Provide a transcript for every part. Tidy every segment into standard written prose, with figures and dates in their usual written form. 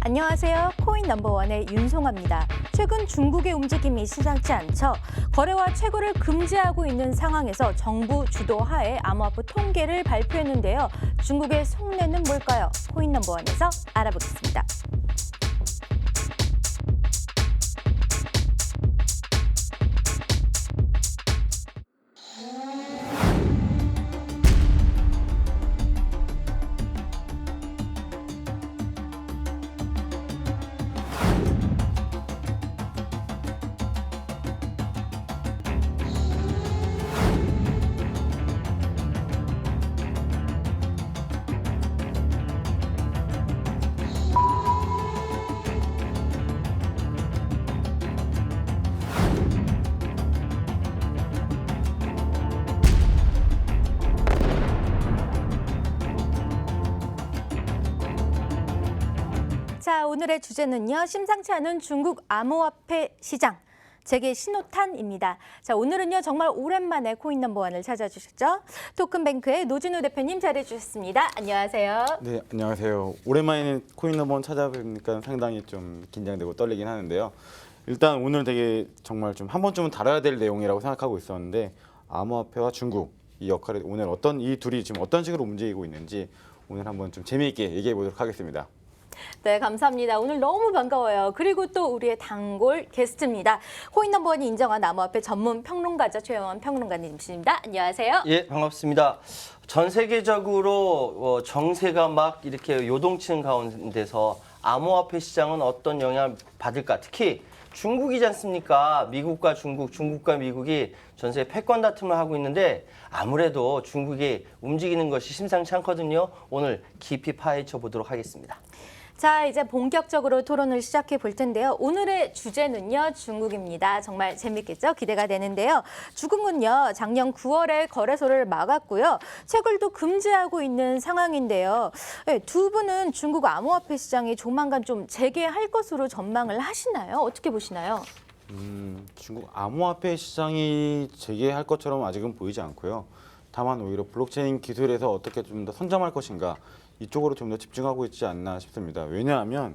안녕하세요. 코인 넘버원의 윤송아입니다. 최근 중국의 움직임이 심상치 않죠. 거래와 채굴을 금지하고 있는 상황에서 정부 주도하에 암호화폐 통계를 발표했는데요. 중국의 속내는 뭘까요? 코인 넘버원에서 알아보겠습니다. 자, 오늘의 주제는요. 심상치 않은 중국 암호화폐 시장. 제게 신호탄입니다. 자, 오늘은요. 정말 오랜만에 코인 넘버원을 찾아주셨죠. 토큰뱅크의 노진우 대표님 잘해주셨습니다. 안녕하세요. 네, 안녕하세요. 오랜만에 코인 넘버원 찾아뵈니까 상당히 좀 긴장되고 떨리긴 하는데요. 일단 오늘 되게 정말 좀 한 번쯤은 다뤄야 될 내용이라고 생각하고 있었는데 암호화폐와 중국 이 역할을 오늘 이 둘이 지금 어떤 식으로 움직이고 있는지 오늘 한번 좀 재미있게 얘기해 보도록 하겠습니다. 네, 감사합니다. 오늘 너무 반가워요. 그리고 또 우리의 단골 게스트입니다. 코인 넘버원이 인정한 암호화폐 전문 평론가죠. 최영원 평론가님이십니다. 안녕하세요. 예, 반갑습니다. 전 세계적으로 정세가 막 이렇게 요동치는 가운데서 암호화폐 시장은 어떤 영향을 받을까? 특히 중국이지 않습니까? 미국과 중국, 중국과 미국이 전 세계 패권 다툼을 하고 있는데 아무래도 중국이 움직이는 것이 심상치 않거든요. 오늘 깊이 파헤쳐 보도록 하겠습니다. 자, 이제 본격적으로 토론을 시작해 볼 텐데요. 오늘의 주제는요, 중국입니다. 정말 재밌겠죠? 기대가 되는데요. 중국은요, 작년 9월에 거래소를 막았고요. 채굴도 금지하고 있는 상황인데요. 네, 두 분은 중국 암호화폐 시장이 조만간 좀 재개할 것으로 전망을 하시나요? 어떻게 보시나요? 중국 암호화폐 시장이 재개할 것처럼 아직은 보이지 않고요. 다만 오히려 블록체인 기술에서 어떻게 좀 더 선점할 것인가 이쪽으로 좀 더 집중하고 있지 않나 싶습니다. 왜냐하면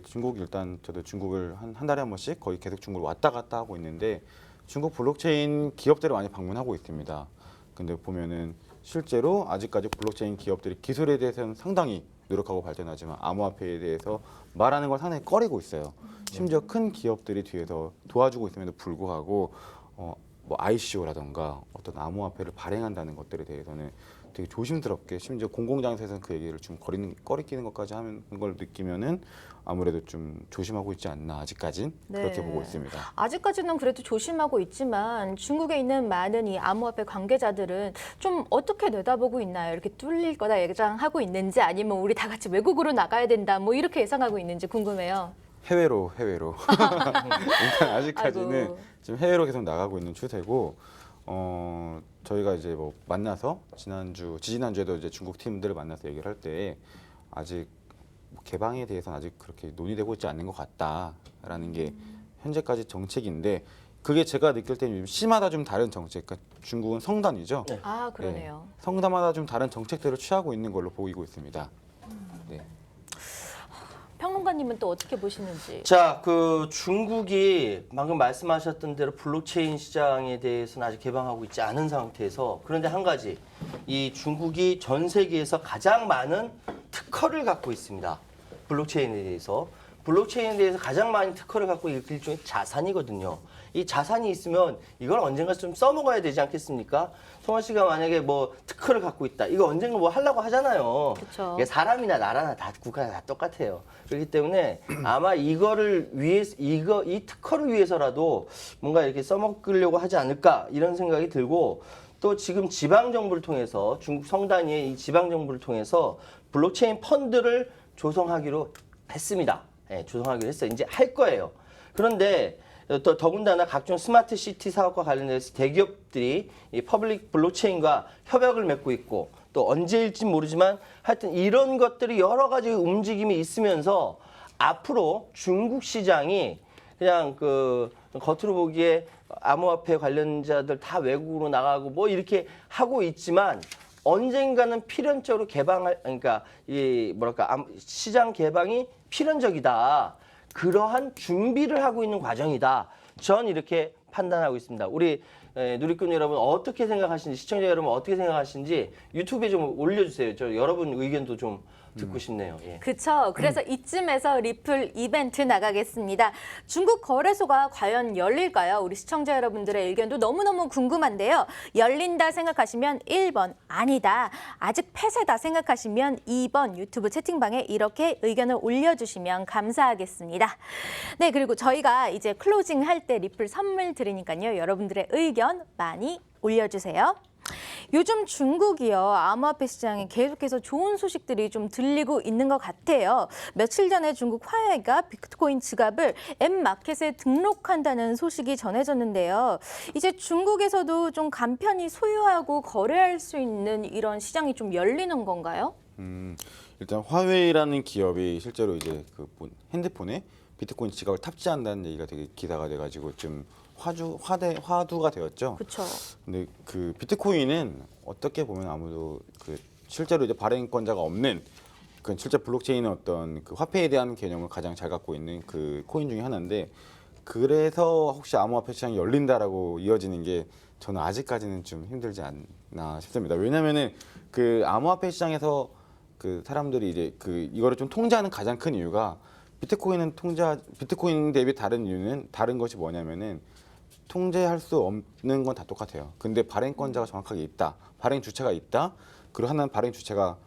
중국 일단 저도 중국을 한 달에 한 번씩 거의 계속 중국을 왔다 갔다 하고 있는데 중국 블록체인 기업들을 많이 방문하고 있습니다. 근데 보면은 실제로 아직까지 블록체인 기업들이 기술에 대해서는 상당히 노력하고 발전하지만 암호화폐에 대해서 말하는 걸 상당히 꺼리고 있어요. 심지어 큰 기업들이 뒤에서 도와주고 있음에도 불구하고 뭐 ICO라던가 어떤 암호화폐를 발행한다는 것들에 대해서는 되게 조심스럽게 심지어 공공장소에서는 그 얘기를 좀 꺼리끼는 것까지 하는 걸 느끼면은 아무래도 좀 조심하고 있지 않나 아직까진 그렇게 보고 있습니다. 아직까지는 그래도 조심하고 있지만 중국에 있는 많은 이 암호화폐 관계자들은 좀 어떻게 내다보고 있나요? 이렇게 뚫릴 거다 예상하고 있는지 아니면 우리 다 같이 외국으로 나가야 된다 뭐 이렇게 예상하고 있는지 궁금해요. 해외로 일단 아직까지는 아이고. 지금 해외로 계속 나가고 있는 추세고 저희가 이제 뭐 만나서 지지난주에도 이제 중국 팀들을 만나서 얘기를 할 때 아직 뭐 개방에 대해서는 아직 그렇게 논의되고 있지 않는 것 같다라는 게 현재까지 정책인데 그게 제가 느낄 때는 시마다 좀 다른 정책, 그러니까 중국은 성단이죠. 네. 아, 그러네요. 성단마다 좀 다른 정책들을 취하고 있는 걸로 보이고 있습니다. 네. 평론가님은 또 어떻게 보시는지. 자, 중국이 방금 말씀하셨던 대로 블록체인 시장에 대해서는 아직 개방하고 있지 않은 상태에서 그런데 한 가지, 이 중국이 전 세계에서 가장 많은 특허를 갖고 있습니다. 블록체인에 대해서. 블록체인에 대해서 가장 많이 특허를 갖고 있는 일종의 자산이거든요. 이 자산이 있으면 이걸 언젠가 좀 써먹어야 되지 않겠습니까? 송아 씨가 만약에 뭐 특허를 갖고 있다. 이거 언젠가 뭐 하려고 하잖아요. 그쵸. 이게 사람이나 나라나 다 국가나 다 똑같아요. 그렇기 때문에 아마 이거를 위해서 이 특허를 위해서라도 뭔가 이렇게 써먹으려고 하지 않을까 이런 생각이 들고 또 지금 지방 정부를 통해서 중국 성단위의 이 지방 정부를 통해서 블록체인 펀드를 조성하기로 했습니다. 네, 조성하기로 했어요. 이제 할 거예요. 그런데 또 더군다나 각종 스마트 시티 사업과 관련해서 대기업들이 이 퍼블릭 블록체인과 협약을 맺고 있고 또 언제일지 모르지만 하여튼 이런 것들이 여러 가지 움직임이 있으면서 앞으로 중국 시장이 그냥 겉으로 보기에 암호화폐 관련자들 다 외국으로 나가고 뭐 이렇게 하고 있지만 언젠가는 필연적으로 그러니까 이 뭐랄까 시장 개방이 필연적이다. 그러한 준비를 하고 있는 과정이다. 전 이렇게 판단하고 있습니다. 우리 누리꾼 여러분 어떻게 생각하시는지, 시청자 여러분 어떻게 생각하시는지 유튜브에 좀 올려주세요. 저 여러분 의견도 좀 듣고 싶네요. 예. 그렇죠. 그래서 이쯤에서 리플 이벤트 나가겠습니다. 중국 거래소가 과연 열릴까요? 우리 시청자 여러분들의 의견도 너무너무 궁금한데요. 열린다 생각하시면 1번, 아니다, 아직 폐쇄다 생각하시면 2번 유튜브 채팅방에 이렇게 의견을 올려주시면 감사하겠습니다. 네, 그리고 저희가 이제 클로징 할 때 리플 선물 드리니까요. 여러분들의 의견 많이 올려주세요. 요즘 중국이요, 암호화폐 시장에 계속해서 좋은 소식들이 좀 들리고 있는 것 같아요. 며칠 전에 중국 화웨이가 비트코인 지갑을 앱마켓에 등록한다는 소식이 전해졌는데요. 이제 중국에서도 좀 간편히 소유하고 거래할 수 있는 이런 시장이 좀 열리는 건가요? 일단 화웨이라는 기업이 실제로 이제 그 핸드폰에 비트코인 지갑을 탑재한다는 얘기가 되게 기사가 돼가지고 좀 화두가 되었죠. 그렇죠. 근데 그 비트코인은 어떻게 보면 아무도 그 실제로 이제 발행권자가 없는 그 실제 블록체인의 어떤 그 화폐에 대한 개념을 가장 잘 갖고 있는 그 코인 중에 하나인데, 그래서 혹시 암호화폐 시장이 열린다라고 이어지는 게 저는 아직까지는 좀 힘들지 않나 싶습니다. 왜냐면은 그 암호화폐 시장에서 그 사람들이 이제 그 이거를 좀 통제하는 가장 큰 이유가, 비트코인 대비 다른 이유는 다른 것이 뭐냐면은 통제할 수 없는 건 다 똑같아요. 근데 발행권자가 정확하게 있다, 발행 주체가 있다, 그리고 하나는 발행 주체가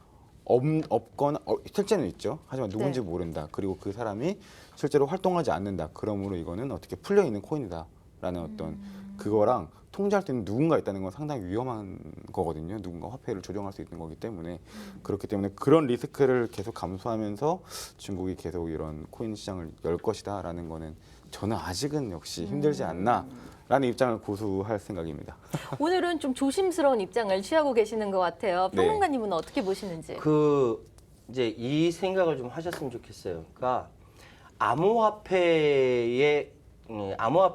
없거나 실제는 있죠. 하지만 누군지 네. 모른다. 그리고 그 사람이 실제로 활동하지 않는다. 그러므로 이거는 어떻게 풀려 있는 코인이다라는 어떤 그거랑 통제할 수 있는 누군가 있다는 건 상당히 위험한 거거든요. 누군가 화폐를 조정할 수 있는 거기 때문에. 그렇기 때문에 그런 리스크를 계속 감수하면서 중국이 계속 이런 코인 시장을 열 것이다라는 거는 저는 아직은 역시 힘들지 않나라는 입장을 고수할 생각입니다. 오늘은 좀 조심스러운 입장을 취하고 계시는 것 같아요. 네. 평론가님은 어떻게 보시는지? 이제 이 생각을 좀 하셨으면 좋겠어요. 그러니까 암호화폐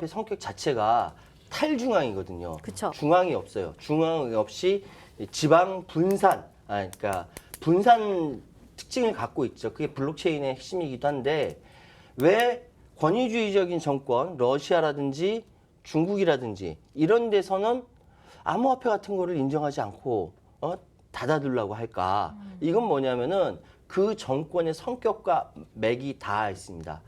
성격 자체가 탈중앙이거든요. 그쵸. 중앙이 없어요. 중앙이 없이 지방 분산, 그러니까 분산 특징을 갖고 있죠. 그게 블록체인의 핵심이기도 한데, 왜 권위주의적인 정권, 러시아라든지 중국이라든지 이런 데서는 암호화폐 같은 거를 인정하지 않고 닫아두려고 할까? 이건 뭐냐면은 그 정권의 성격과 맥이 다 있습니다.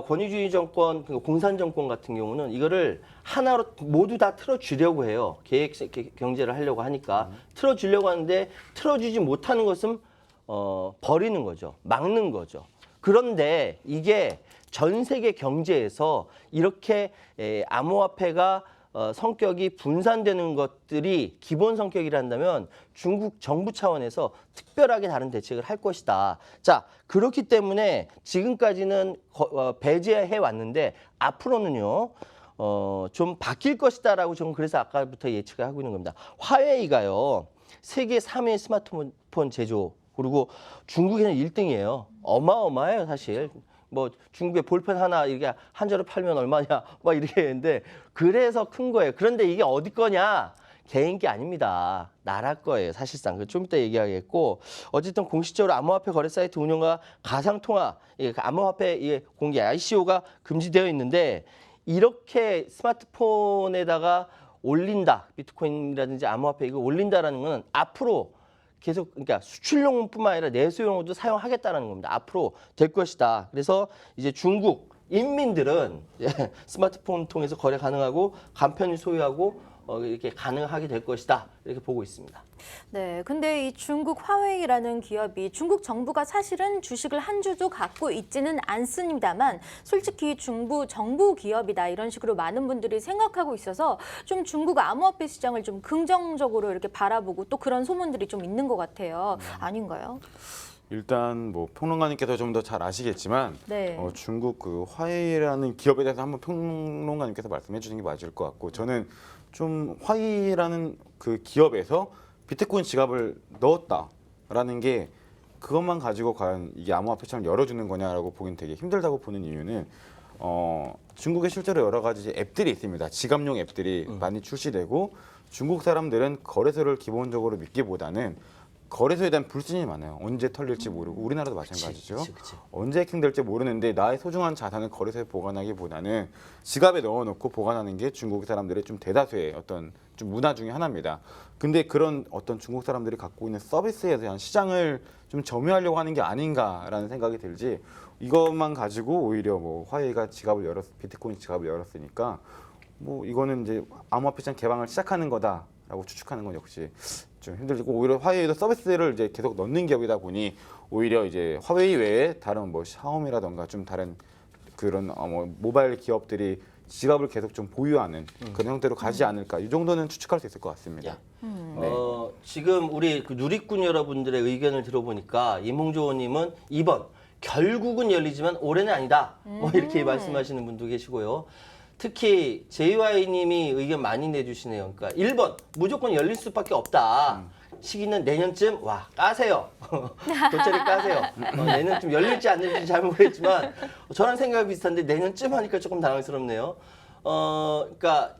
권위주의 정권, 공산 정권 같은 경우는 이거를 하나로 모두 다 틀어주려고 해요. 계획 경제를 하려고 하니까 틀어주려고 하는데, 틀어주지 못하는 것은 버리는 거죠. 막는 거죠. 그런데 이게 전 세계 경제에서 이렇게 암호화폐가 성격이 분산되는 것들이 기본 성격이란다면 중국 정부 차원에서 특별하게 다른 대책을 할 것이다. 자, 그렇기 때문에 지금까지는 배제해 왔는데 앞으로는요, 좀 바뀔 것이다라고 저는 그래서 아까부터 예측을 하고 있는 겁니다. 화웨이가요, 세계 3위 스마트폰 제조, 그리고 중국에는 1등이에요. 어마어마해요, 사실. 뭐 중국에 볼펜 하나 이렇게 한 자루 팔면 얼마냐 막 이렇게 했는데, 그래서 큰 거예요. 그런데 이게 어디 거냐? 개인 게 아닙니다. 나라 거예요, 사실상. 좀 이따 얘기하겠고, 어쨌든 공식적으로 암호화폐 거래 사이트 운영과 가상통화, 암호화폐 공개 ICO가 금지되어 있는데, 이렇게 스마트폰에다가 올린다, 비트코인이라든지 암호화폐 이거 올린다라는 건 앞으로 계속, 그러니까 수출용뿐만 아니라 내수용으로도 사용하겠다는 겁니다. 앞으로 될 것이다. 그래서 이제 중국 인민들은 스마트폰 통해서 거래 가능하고 간편히 소유하고 이렇게 가능하게 될 것이다. 이렇게 보고 있습니다. 네, 근데 이 중국 화웨이라는 기업이 중국 정부가 사실은 주식을 한 주도 갖고 있지는 않습니다만, 솔직히 중부 정부 기업이다 이런 식으로 많은 분들이 생각하고 있어서 좀 중국 암호화폐 시장을 좀 긍정적으로 이렇게 바라보고 또 그런 소문들이 좀 있는 것 같아요. 아닌가요? 일단 뭐 평론가님께서 좀 더 잘 아시겠지만, 네. 중국 그 화웨이라는 기업에 대해서 한번 평론가님께서 말씀해 주시는 게 맞을 것 같고, 저는 좀 화웨이라는 그 기업에서 비트코인 지갑을 넣었다라는 게 그것만 가지고 과연 이게 암호화폐 시장을 열어주는 거냐라고 보기는 되게 힘들다고 보는 이유는, 중국에 실제로 여러 가지 이제 앱들이 있습니다. 지갑용 앱들이 많이 출시되고 중국 사람들은 거래소를 기본적으로 믿기보다는 거래소에 대한 불신이 많아요. 언제 털릴지 모르고 우리나라도 마찬가지죠. 그치. 언제 해킹될지 모르는데 나의 소중한 자산을 거래소에 보관하기보다는 지갑에 넣어놓고 보관하는 게 중국 사람들의 좀 대다수의 어떤 좀 문화 중에 하나입니다. 근데 그런 어떤 중국 사람들이 갖고 있는 서비스에 대한 시장을 좀 점유하려고 하는 게 아닌가라는 생각이 들지. 이것만 가지고 오히려 뭐 화웨이가 비트코인 지갑을 열었으니까 뭐 이거는 이제 암호화폐 시장 개방을 시작하는 거다라고 추측하는 건 역시 좀 힘들고 오히려 화웨이도 서비스를 이제 계속 넣는 기업이다 보니 오히려 이제 화웨이 외에 다른 뭐 샤오미라던가 좀 다른 그런 뭐 모바일 기업들이 지갑을 계속 좀 보유하는 그런 형태로 가지 않을까 이 정도는 추측할 수 있을 것 같습니다. 네. 지금 우리 그 누리꾼 여러분들의 의견을 들어보니까 임홍조 의원님은 2번 결국은 열리지만 올해는 아니다. 뭐 이렇게 말씀하시는 분도 계시고요. 특히 JY님이 의견 많이 내주시네요. 그러니까 1번 무조건 열릴 수밖에 없다. 시기는 내년쯤 와 까세요. 돗자리 까세요. 내년쯤 열릴지 안 열릴지 잘 모르겠지만 저랑 생각이 비슷한데 내년쯤 하니까 조금 당황스럽네요. 그러니까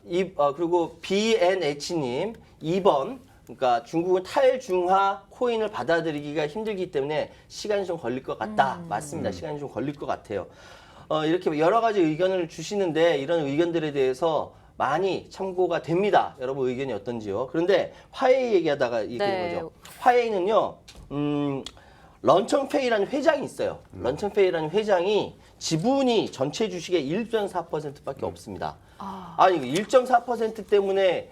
그리고 BNH님 2번 그러니까 중국은 탈중화 코인을 받아들이기가 힘들기 때문에 시간이 좀 걸릴 것 같다. 맞습니다. 시간이 좀 걸릴 것 같아요. 이렇게 여러 가지 의견을 주시는데 이런 의견들에 대해서 많이 참고가 됩니다. 여러분 의견이 어떤지요? 그런데 화웨이 얘기하다가 얘기한 거죠. 화웨이는요, 런천페이라는 회장이 있어요. 런천페이라는 회장이 지분이 전체 주식의 1.4%밖에 없습니다. 아니 1.4% 때문에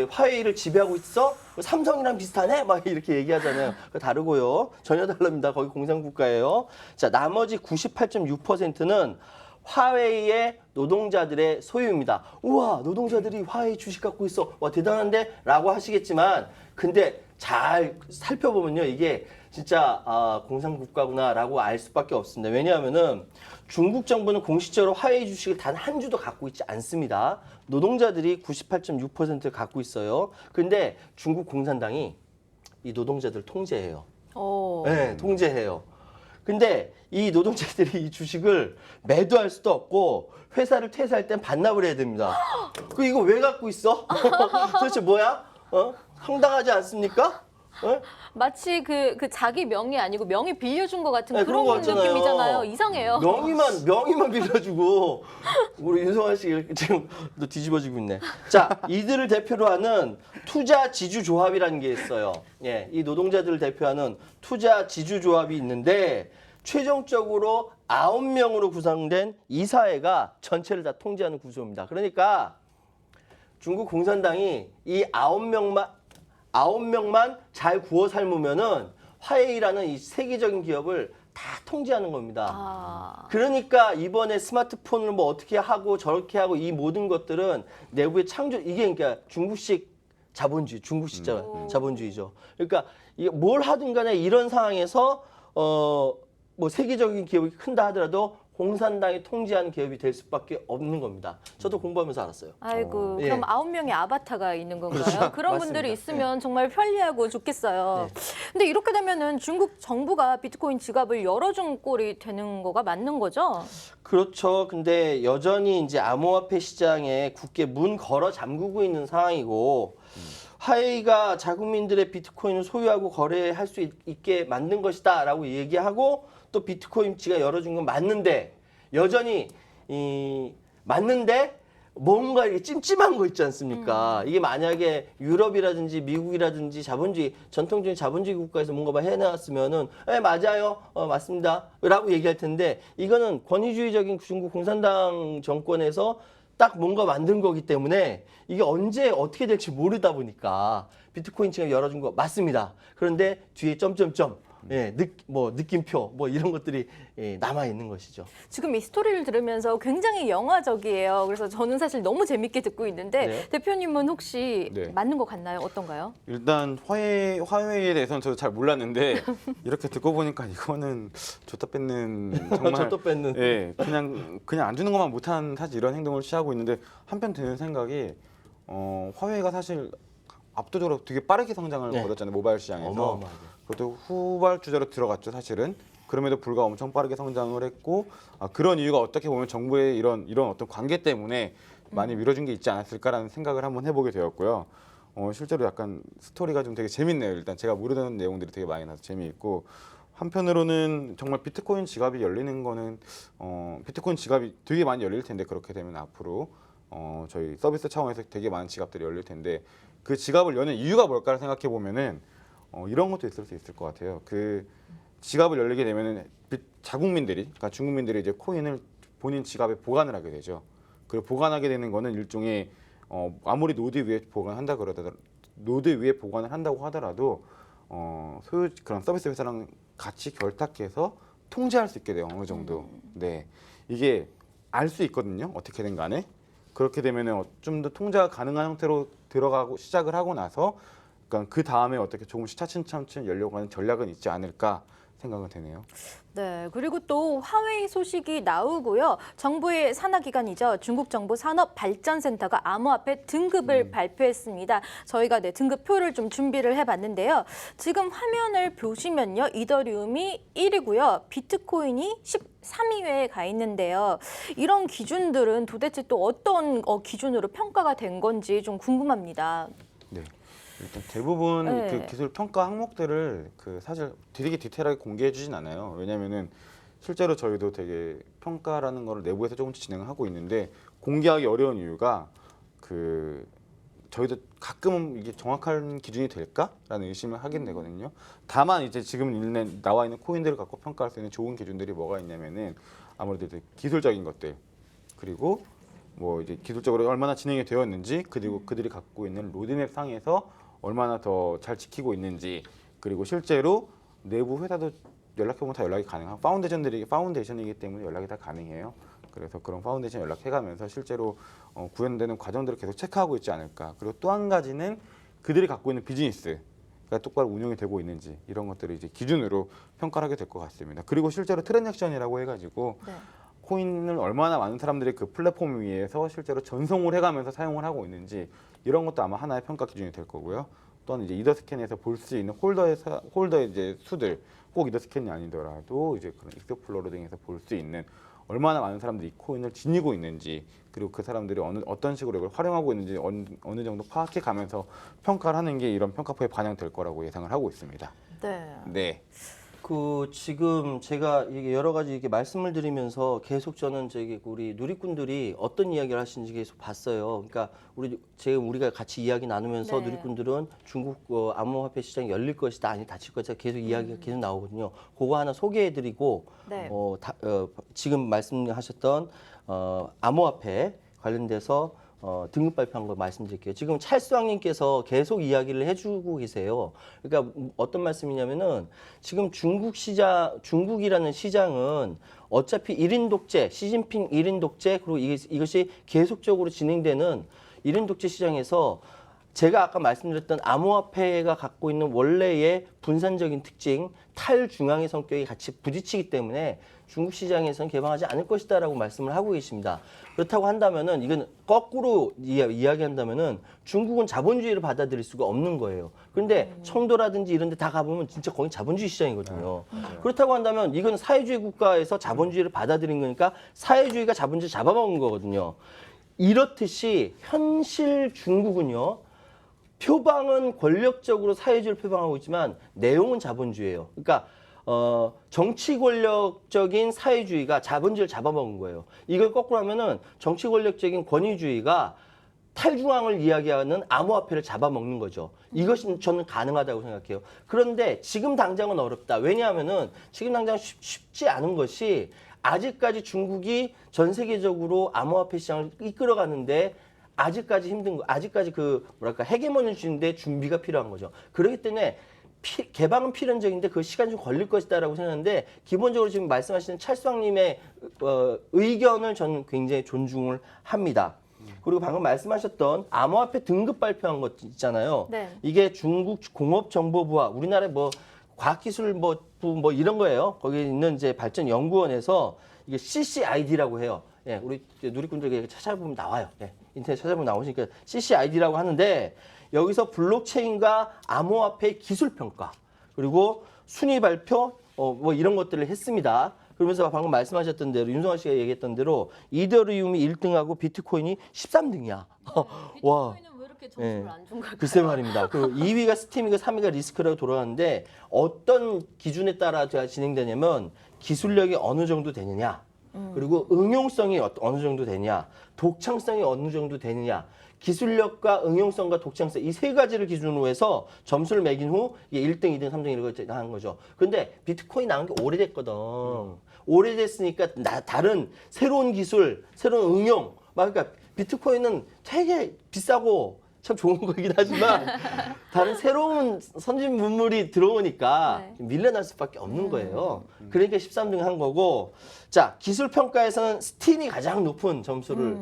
화웨이를 지배하고 있어? 삼성이랑 비슷하네? 막 이렇게 얘기하잖아요. 그거 다르고요. 전혀 다릅니다. 거기 공산국가예요. 자, 나머지 98.6%는 화웨이의 노동자들의 소유입니다. 우와, 노동자들이 화웨이 주식 갖고 있어. 와, 대단한데? 라고 하시겠지만, 근데 잘 살펴보면요. 이게 진짜 공산국가구나 라고 알 수밖에 없습니다. 왜냐하면은 중국 정부는 공식적으로 화웨이 주식을 단 한 주도 갖고 있지 않습니다. 노동자들이 98.6%를 갖고 있어요. 근데 중국 공산당이 이 노동자들을 통제해요. 네, 통제해요. 근데 이 노동자들이 이 주식을 매도할 수도 없고 회사를 퇴사할 땐 반납을 해야 됩니다. 이거 왜 갖고 있어? 도대체 뭐야? 황당하지 않습니까? 마치 그 자기 명의 아니고 명의 빌려준 것 같은 네, 그런 그런 거 같잖아요. 느낌이잖아요. 이상해요. 명의만 빌려주고 우리 윤성환 씨 지금 또 뒤집어지고 있네. 자, 이들을 대표로 하는 투자 지주 조합이라는 게 있어요. 예, 이 노동자들을 대표하는 투자 지주 조합이 있는데 최종적으로 9명으로 구성된 이사회가 전체를 다 통제하는 구조입니다. 그러니까 중국 공산당이 이 9명만 잘 구워 삶으면은 화웨이라는 이 세계적인 기업을 다 통제하는 겁니다. 그러니까 이번에 스마트폰을 뭐 어떻게 하고 저렇게 하고 이 모든 것들은 내부의 이게 그러니까 중국식 자본주의, 중국식 자본주의죠. 그러니까 이게 뭘 하든 간에 이런 상황에서 뭐 세계적인 기업이 큰다 하더라도 공산당이 통제하는 기업이 될 수밖에 없는 겁니다. 저도 공부하면서 알았어요. 아이고, 예. 그럼 9명의 아바타가 있는 건가요? 그렇죠. 그런 맞습니다. 분들이 있으면 정말 편리하고 좋겠어요. 네. 근데 이렇게 되면은 중국 정부가 비트코인 지갑을 열어준 꼴이 되는 거가 맞는 거죠? 그렇죠. 근데 여전히 이제 암호화폐 시장에 굳게 문 걸어 잠그고 있는 상황이고 화웨이가 자국민들의 비트코인을 소유하고 거래할 수 있게 만든 것이다라고 얘기하고 또 비트코인지가 열어준 건 맞는데 여전히 맞는데 뭔가 이렇게 찜찜한 거 있지 않습니까? 이게 만약에 유럽이라든지 미국이라든지 전통적인 자본주의 국가에서 뭔가 해놨으면은 맞아요, 맞습니다 라고 얘기할 텐데 이거는 권위주의적인 중국 공산당 정권에서 딱 뭔가 만든 거기 때문에 이게 언제 어떻게 될지 모르다 보니까 비트코인 지금 열어준 거 맞습니다. 그런데 뒤에 점점점 느낌표 뭐 이런 것들이 남아 있는 것이죠. 지금 이 스토리를 들으면서 굉장히 영화적이에요. 그래서 저는 사실 너무 재밌게 듣고 있는데 네. 대표님은 혹시 네. 맞는 것 같나요? 어떤가요? 일단 화웨이에 대해서는 저도 잘 몰랐는데 이렇게 듣고 보니까 이거는 줬다 뺏는 정말 줬다 뺏는. 예, 그냥 안 주는 것만 못한 사실 이런 행동을 취하고 있는데 한편 드는 생각이 화웨이가 사실 압도적으로 되게 빠르게 성장을 네. 거뒀잖아요 모바일 시장에서. 어마어마하게. 그것도 후발주자로 들어갔죠 사실은. 그럼에도 불구하고 엄청 빠르게 성장을 했고 그런 이유가 어떻게 보면 정부의 이런 어떤 관계 때문에 많이 미뤄진 게 있지 않았을까라는 생각을 한번 해보게 되었고요. 실제로 약간 스토리가 좀 되게 재밌네요. 일단 제가 모르는 내용들이 되게 많이 나서 재미있고 한편으로는 정말 비트코인 지갑이 열리는 거는 비트코인 지갑이 되게 많이 열릴 텐데 그렇게 되면 앞으로 저희 서비스 차원에서 되게 많은 지갑들이 열릴 텐데 그 지갑을 여는 이유가 뭘까를 생각해 보면은 이런 것도 있을 수 있을 것 같아요. 그 지갑을 열리게 되면은 자국민들이, 그러니까 중국민들이 이제 코인을 본인 지갑에 보관을 하게 되죠. 그리고 보관하게 되는 거는 일종의 아무리 노드 위에 보관을 한다고 하더라도 소유 그런 서비스 회사랑 같이 결탁해서 통제할 수 있게 돼요. 어느 정도. 네, 이게 알 수 있거든요. 어떻게든 간에. 그렇게 되면은 좀 더 통제가 가능한 형태로 들어가고 시작을 하고 나서 그러니까 그 다음에 어떻게 조금씩 차츰차츰 열려고 하는 전략은 있지 않을까 생각은 되네요. 네, 그리고 또 화웨이 소식이 나오고요. 정부의 산하기관이죠. 중국정보산업발전센터가 암호화폐 등급을 발표했습니다. 저희가 등급표를 좀 준비를 해봤는데요. 지금 화면을 보시면요. 이더리움이 1위고요. 비트코인이 13위에 가 있는데요. 이런 기준들은 도대체 또 어떤 기준으로 평가가 된 건지 좀 궁금합니다. 네. 일단 대부분 네. 그 기술 평가 항목들을 사실 되게 디테일하게 공개해주진 않아요. 왜냐하면은 실제로 저희도 되게 평가라는 거를 내부에서 조금씩 진행을 하고 있는데 공개하기 어려운 이유가 저희도 가끔은 이게 정확한 기준이 될까라는 의심을 하긴 되거든요. 다만 이제 지금 나와 있는 코인들을 갖고 평가할 수 있는 좋은 기준들이 뭐가 있냐면은 아무래도 이제 기술적인 것들 그리고 뭐 이제 기술적으로 얼마나 진행이 되었는지 그리고 그들이 갖고 있는 로드맵 상에서 얼마나 더 잘 지키고 있는지 그리고 실제로 내부 회사도 연락해보면 다 연락이 가능한 파운데이션이기 때문에 연락이 다 가능해요. 그래서 그런 파운데이션 연락해가면서 실제로 구현되는 과정들을 계속 체크하고 있지 않을까. 그리고 또 한 가지는 그들이 갖고 있는 비즈니스가 똑바로 운영이 되고 있는지 이런 것들을 이제 기준으로 평가를 하게 될 것 같습니다. 그리고 실제로 트랜잭션이라고 해가지고 네. 코인을 얼마나 많은 사람들이 그 플랫폼 위에서 실제로 전송을 해가면서 사용을 하고 있는지 이런 것도 아마 하나의 평가 기준이 될 거고요. 또는 이제 이더스캔에서 볼 수 있는 홀더의 이제 수들 꼭 이더스캔이 아니더라도 이제 그런 익스플로러 등에서 볼 수 있는 얼마나 많은 사람들이 이 코인을 지니고 있는지 그리고 그 사람들이 어떤 식으로 이걸 활용하고 있는지 어느 정도 파악해 가면서 평가를 하는 게 이런 평가표에 반영될 거라고 예상을 하고 있습니다. 네. 네. 지금 제가 이게 여러 가지 이렇게 말씀을 드리면서 계속 저는 우리 누리꾼들이 어떤 이야기를 하시는지 계속 봤어요. 그러니까 우리가 같이 이야기 나누면서 네. 누리꾼들은 중국 암호화폐 시장이 열릴 것이다, 아니 닫힐 것이다 계속 이야기가 계속 나오거든요. 그거 하나 소개해드리고 네. 지금 말씀하셨던 암호화폐 관련돼서 등급 발표한 거 말씀드릴게요. 지금 찰수왕님께서 계속 이야기를 해주고 계세요. 그러니까 어떤 말씀이냐면은 지금 중국이라는 시장은 어차피 1인 독재, 시진핑 1인 독재, 그리고 이것이 계속적으로 진행되는 1인 독재 시장에서 제가 아까 말씀드렸던 암호화폐가 갖고 있는 원래의 분산적인 특징, 탈중앙의 성격이 같이 부딪히기 때문에 중국 시장에서는 개방하지 않을 것이다라고 말씀을 하고 계십니다. 그렇다고 한다면은 이건 거꾸로 이야기한다면은 중국은 자본주의를 받아들일 수가 없는 거예요. 그런데 청도라든지 이런 데 다 가보면 진짜 거의 자본주의 시장이거든요. 그렇다고 한다면 이건 사회주의 국가에서 자본주의를 받아들인 거니까 사회주의가 자본주의 잡아먹은 거거든요. 이렇듯이 현실 중국은요. 표방은 권력적으로 사회주의를 표방하고 있지만 내용은 자본주의예요. 그러니까 정치 권력적인 사회주의가 자본주의를 잡아먹은 거예요. 이걸 거꾸로 하면은 정치 권력적인 권위주의가 탈중앙을 이야기하는 암호화폐를 잡아먹는 거죠. 이것이 저는 가능하다고 생각해요. 그런데 지금 당장은 어렵다. 왜냐하면은 지금 당장 쉽지 않은 것이 아직까지 중국이 전 세계적으로 암호화폐 시장을 이끌어가는데 아직까지 힘든 거, 아직까지 헤게모니를 주는데 준비가 필요한 거죠. 그렇기 때문에 개방은 필연적인데 그 시간이 좀 걸릴 것이다라고 생각하는데 기본적으로 지금 말씀하시는 찰수왕님의 의견을 저는 굉장히 존중을 합니다. 그리고 방금 말씀하셨던 암호화폐 등급 발표한 것 있잖아요. 네. 이게 중국 공업정보부와 우리나라의 과학기술부 이런 거예요. 거기 있는 이제 발전연구원에서 이게 CCID라고 해요. 예, 우리 누리꾼들에게 찾아보면 나와요. 예, 인터넷 찾아보면 나오시니까 CCID라고 하는데 여기서 블록체인과 암호화폐 기술 평가 그리고 순위 발표 뭐 이런 것들을 했습니다. 그러면서 방금 말씀하셨던 대로 윤성환 씨가 얘기했던 대로 이더리움이 1등하고 비트코인이 13등이야. 와. 왜 이렇게 점수를 안 준 걸까요? 글쎄 말입니다. 그 2위가 스팀이고 3위가 리스크라고 돌아가는데 어떤 기준에 따라 진행되냐면 기술력이 어느 정도 되느냐, 그리고 응용성이 어느 정도 되냐, 독창성이 어느 정도 되느냐, 기술력과 응용성과 독창성 이 세 가지를 기준으로 해서 점수를 매긴 후 이게 1등, 2등, 3등 이렇게 하는 거죠. 근데 비트코인 나온 게 오래됐거든. 오래됐으니까 다른 새로운 기술, 새로운 응용, 그러니까 비트코인은 되게 비싸고 참 좋은 거긴 하지만 다른 새로운 선진 문물이 들어오니까 네. 밀려날 수밖에 없는 거예요. 그러니까 13등 한 거고, 자 기술 평가에서는 스팀이 가장 높은 점수를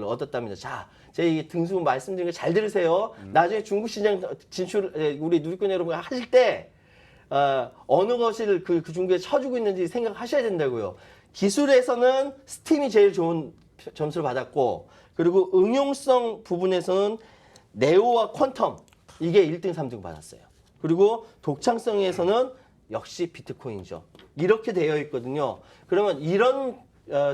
얻었답니다. 자, 제 이 등수 말씀드린 거 잘 들으세요. 나중에 중국 시장 진출 우리 누리꾼 여러분 하실 때 어느 것을 그 중국에 쳐주고 있는지 생각하셔야 된다고요. 기술에서는 스팀이 제일 좋은 점수를 받았고, 그리고 응용성 부분에서는 네오와 퀀텀 이게 1등, 3등 받았어요. 그리고 독창성에서는 역시 비트코인이죠. 이렇게 되어 있거든요. 그러면 이런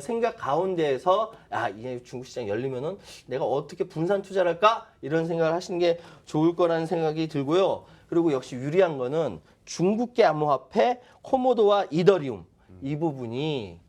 생각 가운데에서 이제 중국 시장 열리면은 내가 어떻게 분산 투자를 할까? 이런 생각을 하시는 게 좋을 거라는 생각이 들고요. 그리고 역시 유리한 거는 중국계 암호화폐 코모도와 이더리움 이 부분이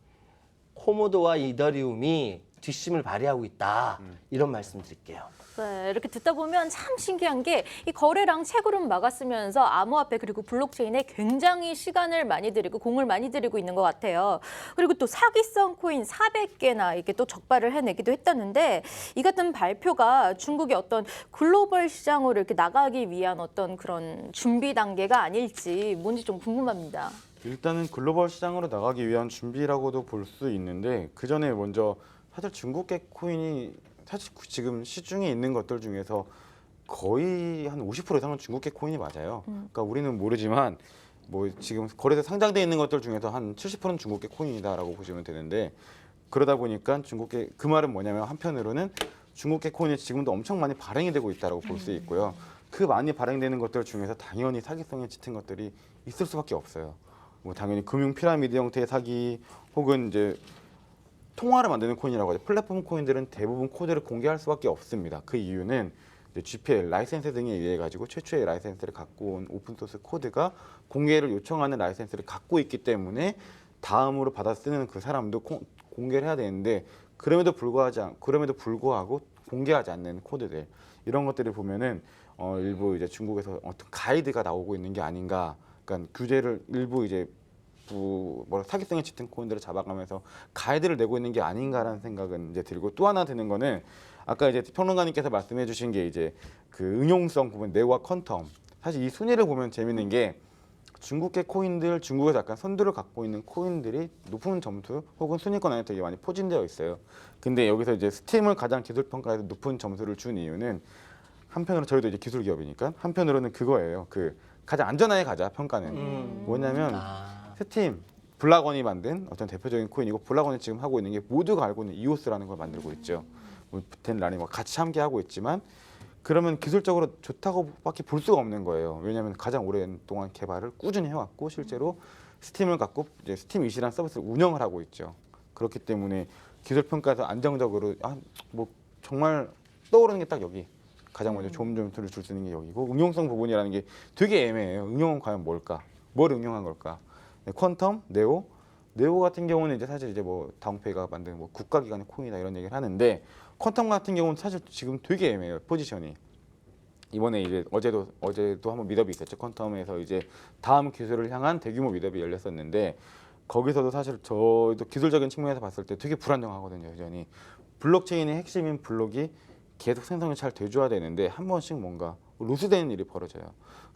코모도와 이더리움이 뒷심을 발휘하고 있다. 이런 말씀 드릴게요. 네, 이렇게 듣다 보면 참 신기한 게 이 거래량 채굴은 막았으면서 암호화폐 그리고 블록체인에 굉장히 시간을 많이 들이고 공을 많이 들이고 있는 것 같아요. 그리고 또 사기성 코인 400개나 이렇게 또 적발을 해내기도 했다는데 이 같은 발표가 중국의 어떤 글로벌 시장으로 이렇게 나가기 위한 어떤 그런 준비 단계가 아닐지 뭔지 좀 궁금합니다. 일단은 글로벌 시장으로 나가기 위한 준비라고도 볼 수 있는데 그 전에 먼저 사실 중국계 코인이 사실 지금 시중에 있는 것들 중에서 거의 한 50% 이상은 중국계 코인이 맞아요. 그러니까 우리는 모르지만 뭐 지금 거래소 상장돼 있는 것들 중에서 한 70%는 중국계 코인이다라고 보시면 되는데, 그러다 보니까 중국계 그 말은 뭐냐면 한편으로는 중국계 코인이 지금도 엄청 많이 발행이 되고 있다라고 볼 수 있고요. 그 많이 발행되는 것들 중에서 당연히 사기성에 짙은 것들이 있을 수밖에 없어요. 뭐 당연히 금융 피라미드 형태의 사기 혹은 이제 통화를 만드는 코인이라고 하죠. 플랫폼 코인들은 대부분 코드를 공개할 수밖에 없습니다. 그 이유는 이제 GPL 라이센스 등에 의해 가지고 최초의 라이센스를 갖고 온 오픈소스 코드가 공개를 요청하는 라이센스를 갖고 있기 때문에 다음으로 받아 쓰는 그 사람도 공개를 해야 되는데 그럼에도 불구하고 공개하지 않는 코드들, 이런 것들을 보면은 일부 이제 중국에서 어떤 가이드가 나오고 있는 게 아닌가. 그러니까 규제를 일부 이제 사기성에 짙은 코인들을 잡아가면서 가이드를 내고 있는 게 아닌가라는 생각은 이제 들고, 또 하나 드는 거는 아까 이제 평론가님께서 말씀해주신 게 이제 그 응용성 부분 네오와 퀀텀. 사실 이 순위를 보면 재밌는 게 중국계 코인들, 중국에서 약간 선두를 갖고 있는 코인들이 높은 점수 혹은 순위권 안에 되게 많이 포진되어 있어요. 근데 여기서 이제 스팀을 가장 기술 평가에서 높은 점수를 준 이유는 한편으로 저희도 이제 기술 기업이니까 한편으로는 그거예요. 그 가장 안전하게 가자 평가는 뭐냐면 스팀 블락원이 만든 어떤 대표적인 코인이고, 블락원이 지금 하고 있는 게 모두가 알고 있는 이오스라는 걸 만들고 있죠. 뭐 덴라니 뭐 같이 함께 하고 있지만 그러면 기술적으로 좋다고밖에 볼 수가 없는 거예요. 왜냐하면 가장 오랜동안 개발을 꾸준히 해왔고 실제로 스팀을 갖고 이제 스팀 이시라는 서비스를 운영을 하고 있죠. 그렇기 때문에 기술 평가에서 안정적으로 뭐 정말 떠오르는 게 딱 여기. 가장 먼저 좋은 점수를 줄 수 있는 게 여기고, 응용성 부분이라는 게 되게 애매해요. 응용은 과연 뭘까? 뭘 응용한 걸까? 네, 퀀텀, 네오 같은 경우는 이제 사실 이제 뭐 다운페이가 만든 뭐 국가기관의 코인이다 이런 얘기를 하는데, 퀀텀 같은 경우는 사실 지금 되게 애매해요. 포지션이. 이번에 이제 어제도 한번 미더비 있었죠. 퀀텀에서 이제 다음 기술을 향한 대규모 미더비 열렸었는데 거기서도 사실 저희도 기술적인 측면에서 봤을 때 되게 불안정하거든요. 여전히 블록체인의 핵심인 블록이 계속 생성이 잘 돼줘야 되는데 한 번씩 뭔가 루스되는 일이 벌어져요.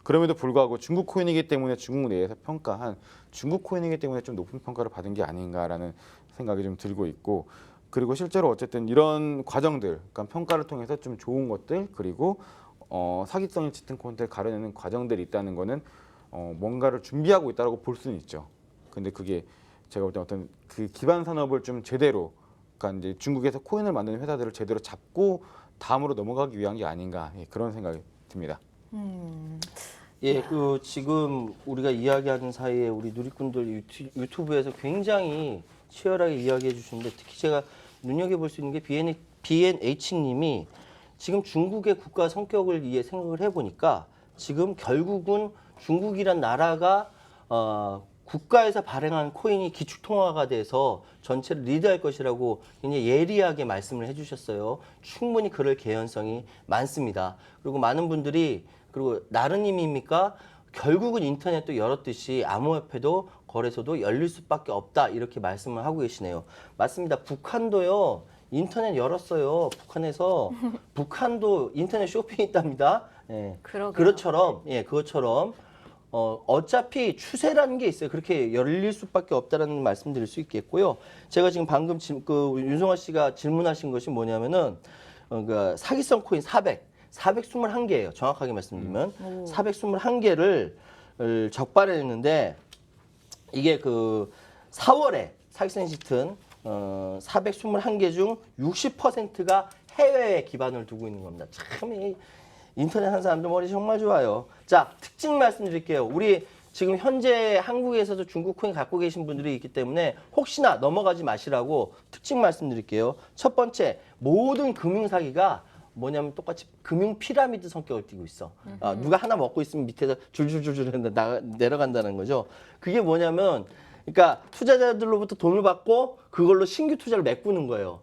그럼에도 불구하고 중국 코인이기 때문에 중국 내에서 평가한 중국 코인이기 때문에 좀 높은 평가를 받은 게 아닌가라는 생각이 좀 들고 있고, 그리고 실제로 어쨌든 이런 과정들, 그러니까 평가를 통해서 좀 좋은 것들, 그리고 사기성이 짙은 코인들을 가려내는 과정들이 있다는 거는 뭔가를 준비하고 있다고 볼 수는 있죠. 근데 그게 제가 볼 때 어떤 그 기반 산업을 좀 제대로, 그러니까 이제 중국에서 코인을 만드는 회사들을 제대로 잡고 다음으로 넘어가기 위한 게 아닌가, 그런 생각이 듭니다. 예, 그 지금 우리가 이야기하는 사이에 우리 누리꾼들 유튜브에서 굉장히 치열하게 이야기해 주시는데 특히 제가 눈여겨볼 수 있는 게 BNH님이 지금 중국의 국가 성격을 생각을 해보니까 지금 결국은 중국이란 나라가 국가에서 발행한 코인이 기축통화가 돼서 전체를 리드할 것이라고 굉장히 예리하게 말씀을 해주셨어요. 충분히 그럴 개연성이 많습니다. 그리고 많은 분들이 그리고 나르님입니까? 결국은 인터넷도 열었듯이 암호화폐도 거래소도 열릴 수밖에 없다 이렇게 말씀을 하고 계시네요. 맞습니다. 북한도요. 인터넷 열었어요. 북한에서 북한도 인터넷 쇼핑이 있답니다. 예. 그러게요. 그것처럼 어차피 추세라는 게 있어요. 그렇게 열릴 수밖에 없다라는 말씀드릴 수 있겠고요. 제가 지금 방금 윤성아 씨가 질문하신 것이 뭐냐면은 그러니까 사기성 코인 421개예요. 정확하게 말씀드리면 421개를 적발했는데 이게 그 4월에 사기성이 짙은 421개 중 60%가 해외에 기반을 두고 있는 겁니다. 참 인터넷 하는 사람들 머리 정말 좋아요. 자, 특징 말씀드릴게요. 우리 지금 현재 한국에서도 중국 코인 갖고 계신 분들이 있기 때문에 혹시나 넘어가지 마시라고 특징 말씀드릴게요. 첫 번째, 모든 금융 사기가 뭐냐면 똑같이 금융 피라미드 성격을 띠고 있어. 누가 하나 먹고 있으면 밑에서 줄줄줄줄 내려간다는 거죠. 그게 뭐냐면 그러니까 투자자들로부터 돈을 받고 그걸로 신규 투자를 메꾸는 거예요.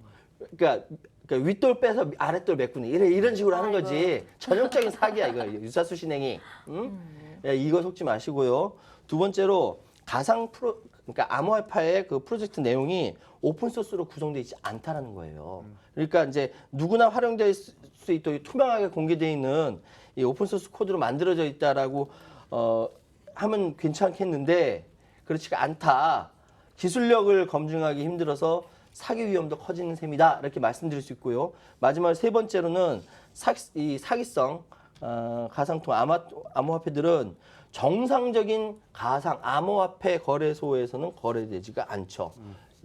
그러니까 윗돌 빼서 아랫돌 메꾸는 이런 식으로 하는 거지. 전형적인 사기야 이거 유사수 신행이. 응? 야, 이거 속지 마시고요. 두 번째로 그러니까 암호화폐의 그 프로젝트 내용이 오픈 소스로 구성되어 있지 않다라는 거예요. 그러니까 이제 누구나 활용될 수 있도록 투명하게 공개되어 있는 이 오픈 소스 코드로 만들어져 있다라고 하면 괜찮겠는데 그렇지가 않다. 기술력을 검증하기 힘들어서 사기 위험도 커지는 셈이다. 이렇게 말씀드릴 수 있고요. 마지막 세 번째로는 사기성 가상통 암호화폐들은 정상적인 가상 암호화폐 거래소에서는 거래되지가 않죠.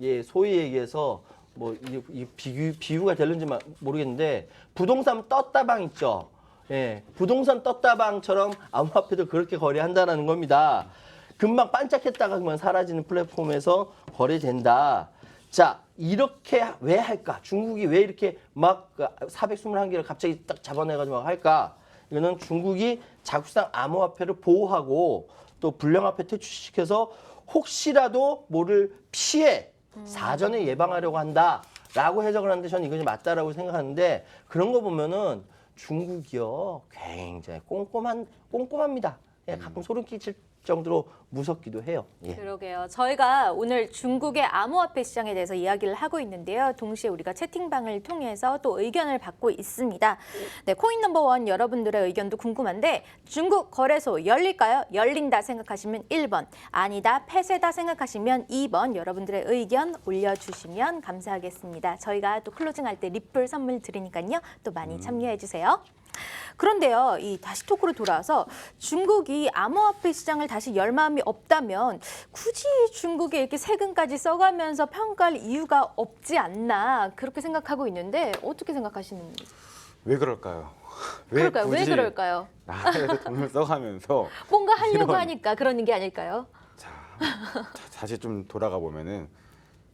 예, 소위 얘기해서 뭐 이 비유가 되는지 모르겠는데 부동산 떴다방 있죠. 예, 부동산 떴다방처럼 암호화폐도 그렇게 거래한다라는 겁니다. 금방 반짝했다가 그만 사라지는 플랫폼에서 거래된다. 자, 이렇게 왜 할까? 중국이 왜 이렇게 막 421개를 갑자기 딱 잡아내가지고 막 할까? 이거는 중국이 자국산 암호화폐를 보호하고 또 불량화폐 퇴출시켜서 혹시라도 뭐를 피해 사전에 예방하려고 한다라고 해석을 하는데 저는 이것이 맞다라고 생각하는데 그런 거 보면은 중국이요 굉장히 꼼꼼합니다. 예, 가끔 소름 끼칠 정도로 무섭기도 해요. 예. 그러게요. 저희가 오늘 중국의 암호화폐 시장에 대해서 이야기를 하고 있는데요. 동시에 우리가 채팅방을 통해서 또 의견을 받고 있습니다. 네, 코인 넘버원 여러분들의 의견도 궁금한데 중국 거래소 열릴까요? 열린다 생각하시면 1번, 아니다, 폐쇄다 생각하시면 2번 여러분들의 의견 올려주시면 감사하겠습니다. 저희가 또 클로징할 때 리플 선물 드리니까요. 또 많이 참여해 주세요. 그런데요, 이 다시 토크로 돌아와서 중국이 암호화폐 시장을 다시 열 마음이 없다면 굳이 중국에 이렇게 세금까지 써가면서 평가할 이유가 없지 않나 그렇게 생각하고 있는데 어떻게 생각하시는지? 왜 그럴까요? 왜 굳이 그럴까요? 나라에서 돈을 써가면서 뭔가 하려고 이런- 하니까 그러는 게 아닐까요? 자, 다시 좀 돌아가 보면은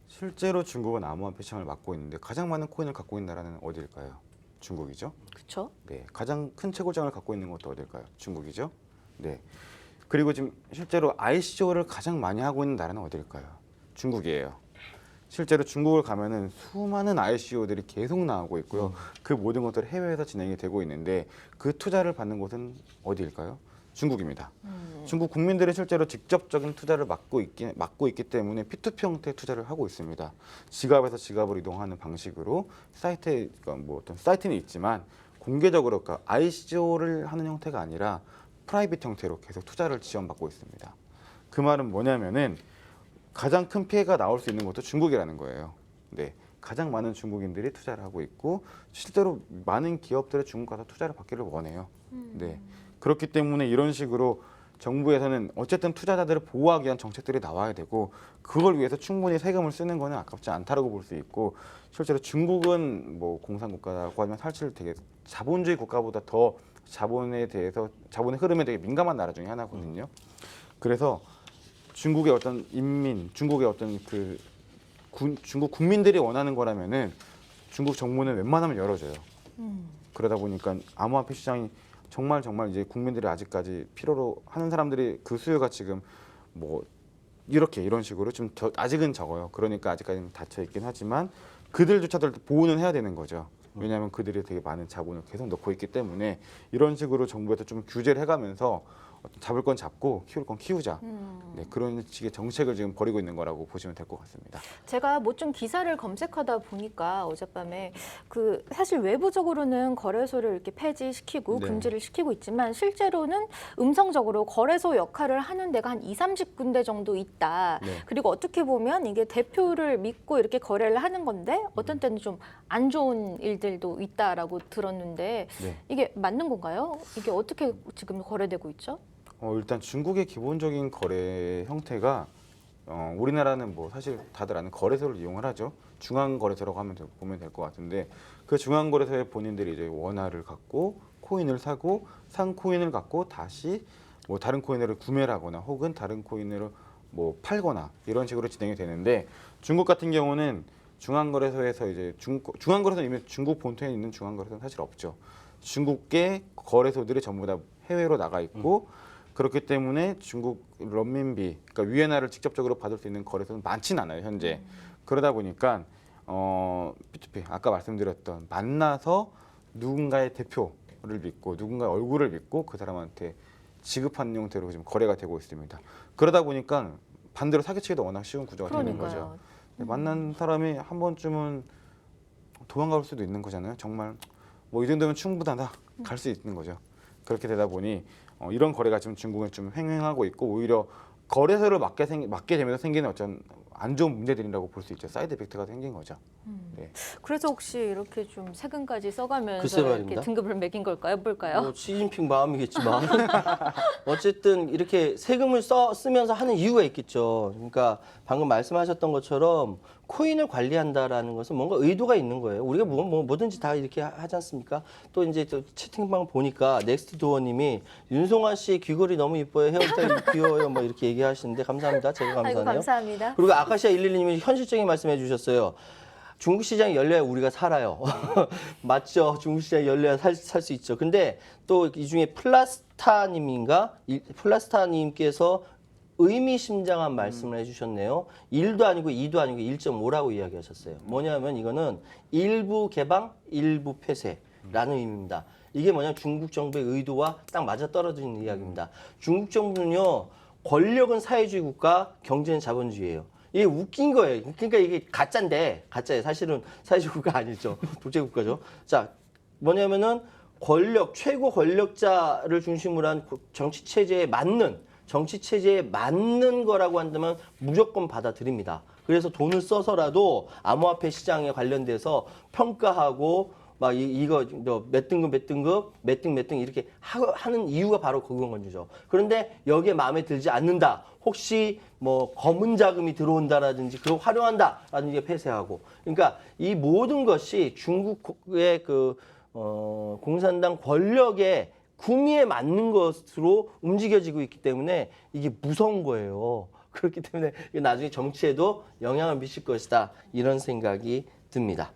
실제로 중국은 암호화폐 시장을 맡고 있는데 가장 많은 코인을 갖고 있는 나라는 어디일까요? 중국이죠. 그렇죠. 네, 가장 큰 채굴장을 갖고 있는 것도 어딜까요? 중국이죠. 네. 그리고 지금 실제로 ICO를 가장 많이 하고 있는 나라는 어딜까요? 중국이에요. 실제로 중국을 가면은 수많은 ICO들이 계속 나오고 있고요. 그 모든 것들이 해외에서 진행이 되고 있는데 그 투자를 받는 곳은 어디일까요? 중국입니다. 중국 국민들은 실제로 직접적인 투자를 막고 있기 때문에 P2P 형태의 투자를 하고 있습니다. 지갑에서 지갑으로 이동하는 방식으로 사이트에 뭐 어떤 사이트는 있지만 공개적으로 그러니까 ICO를 하는 형태가 아니라 프라이빗 형태로 계속 투자를 지원받고 있습니다. 그 말은 뭐냐면은 가장 큰 피해가 나올 수 있는 것도 중국이라는 거예요. 네, 가장 많은 중국인들이 투자를 하고 있고 실제로 많은 기업들이 중국 가서 투자를 받기를 원해요. 네, 그렇기 때문에 이런 식으로 정부에서는 어쨌든 투자자들을 보호하기 위한 정책들이 나와야 되고 그걸 위해서 충분히 세금을 쓰는 거는 아깝지 않다라고 볼 수 있고 실제로 중국은 뭐 공산국가라고 하지만 사실 되게 자본주의 국가보다 더 자본에 대해서 자본의 흐름에 되게 민감한 나라 중에 하나거든요. 그래서 중국의 어떤 중국의 어떤 중국 국민들이 원하는 거라면은 중국 정부는 웬만하면 열어줘요. 그러다 보니까 암호화폐 시장이 정말 이제 국민들이 아직까지 필요로 하는 사람들이 그 수요가 지금 뭐 이런 식으로 좀 아직은 적어요. 그러니까 아직까지는 닫혀 있긴 하지만 그들조차도 보호는 해야 되는 거죠. 왜냐하면 그들이 되게 많은 자본을 계속 넣고 있기 때문에 이런 식으로 정부에서 좀 규제를 해가면서 잡을 건 잡고 키울 건 키우자. 네, 그런 식의 정책을 지금 벌이고 있는 거라고 보시면 될 것 같습니다. 제가 뭐 좀 기사를 검색하다 보니까 어젯밤에 사실 외부적으로는 거래소를 이렇게 폐지시키고 네. 금지를 시키고 있지만 실제로는 음성적으로 거래소 역할을 하는 데가 한 30군데 정도 있다. 네. 그리고 어떻게 보면 이게 대표를 믿고 이렇게 거래를 하는 건데 어떤 때는 좀 안 좋은 일들도 있다라고 들었는데 네. 이게 맞는 건가요? 이게 어떻게 지금 거래되고 있죠? 일단 중국의 기본적인 거래 형태가 우리나라는 뭐 사실 다들 아는 거래소를 이용을 하죠. 중앙거래소라고 보면 될 것 같은데 그 중앙거래소에 본인들이 이제 원화를 갖고 코인을 사고 산 코인을 갖고 다시 뭐 다른 코인을 구매를 하거나 혹은 다른 코인을 뭐 팔거나 이런 식으로 진행이 되는데 중국 같은 경우는 중앙거래소에서 이제 중앙거래소는 이미 중국 본토에 있는 중앙거래소는 사실 없죠. 중국계 거래소들이 전부 다 해외로 나가 있고 그렇기 때문에 중국 런민비, 그러니까 위엔화를 직접적으로 받을 수 있는 거래소는 많지는 않아요 현재. 그러다 보니까 P2P 아까 말씀드렸던 만나서 누군가의 대표를 믿고 누군가의 얼굴을 믿고 그 사람한테 지급하는 형태로 지금 거래가 되고 있습니다. 그러다 보니까 반대로 사기치기도 워낙 쉬운 구조가 되는 거죠. 그러니까요. 만난 사람이 한 번쯤은 도망갈 수도 있는 거잖아요. 정말 뭐 이 정도면 충분하다 갈 수 있는 거죠. 그렇게 되다 보니 이런 거래가 지금 중국은 좀 횡행하고 있고 오히려 거래소를 막게 되면서 생기는 어떤 안 좋은 문제들이라고 볼 수 있죠. 사이드 이펙트가 생긴 거죠. 네. 그래서 혹시 이렇게 좀 세금까지 글쎄 써가면서 말입니다. 이렇게 등급을 매긴 걸까요? 뭘까요? 뭐 시진핑 마음이겠지만 어쨌든 이렇게 세금을 쓰면서 하는 이유가 있겠죠. 그러니까 방금 말씀하셨던 것처럼 코인을 관리한다라는 것은 뭔가 의도가 있는 거예요. 우리가 뭐든지 다 이렇게 하지 않습니까? 또 이제 또 채팅방 보니까 넥스트 도어님이 윤송아 씨 귀걸이 너무 이뻐요. 헤어스타일 귀여워요. 뭐 이렇게 얘기하시는데 감사합니다. 제가 아이고 감사하네요. 감사합니다. 그리고 아카시아 112님이 현실적인 말씀해 주셨어요. 중국 시장이 열려야 우리가 살아요. 맞죠. 중국 시장이 열려야 살 수 있죠. 근데 또 이 중에 플라스타님께서 의미심장한 말씀을 해주셨네요. 1도 아니고 2도 아니고 1.5라고 이야기하셨어요. 뭐냐면 이거는 일부 개방, 일부 폐쇄라는 의미입니다. 이게 뭐냐면 중국 정부의 의도와 딱 맞아떨어지는 이야기입니다. 중국 정부는요. 권력은 사회주의 국가, 경제는 자본주의예요. 이게 웃긴 거예요. 그러니까 이게 가짜인데, 가짜예요. 사실은 사회주의 국가 아니죠. 독재 국가죠. 자, 뭐냐면은 최고 권력자를 중심으로 한 정치 체제에 맞는 거라고 한다면 무조건 받아들입니다. 그래서 돈을 써서라도 암호화폐 시장에 관련돼서 평가하고 막 이거 몇 등급 몇 등 이렇게 하는 이유가 바로 그건 거죠. 그런데 여기에 마음에 들지 않는다. 혹시 뭐 검은 자금이 들어온다라든지 그걸 활용한다라든지 폐쇄하고. 그러니까 이 모든 것이 중국의 공산당 권력의 구미에 맞는 것으로 움직여지고 있기 때문에 이게 무서운 거예요. 그렇기 때문에 나중에 정치에도 영향을 미칠 것이다. 이런 생각이 듭니다.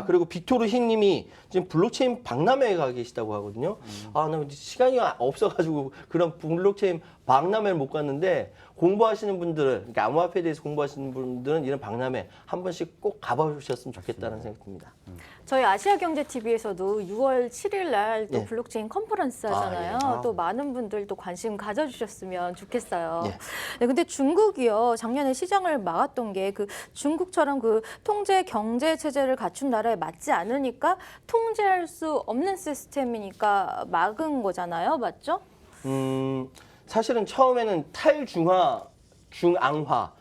그리고 빅토르 흰님이 지금 블록체인 박람회에 가 계시다고 하거든요. 나 시간이 없어가지고 그런 블록체인 박람회를 못 갔는데 공부하시는 분들은, 그러니까 암호화폐에 대해서 공부하시는 분들은 이런 박람회 한 번씩 꼭 가보셨으면 좋겠다는 생각이 듭니다. 저희 아시아경제TV에서도 6월 7일 날 또 예. 블록체인 컨퍼런스 하잖아요. 예. 또 많은 분들 또 관심 가져주셨으면 좋겠어요. 예. 네, 근데 중국이요. 작년에 시장을 막았던 게 중국처럼 통제 경제 체제를 갖춘 나라에 맞지 않으니까 통제할 수 없는 시스템이니까 막은 거잖아요. 맞죠? 사실은 처음에는 중앙화,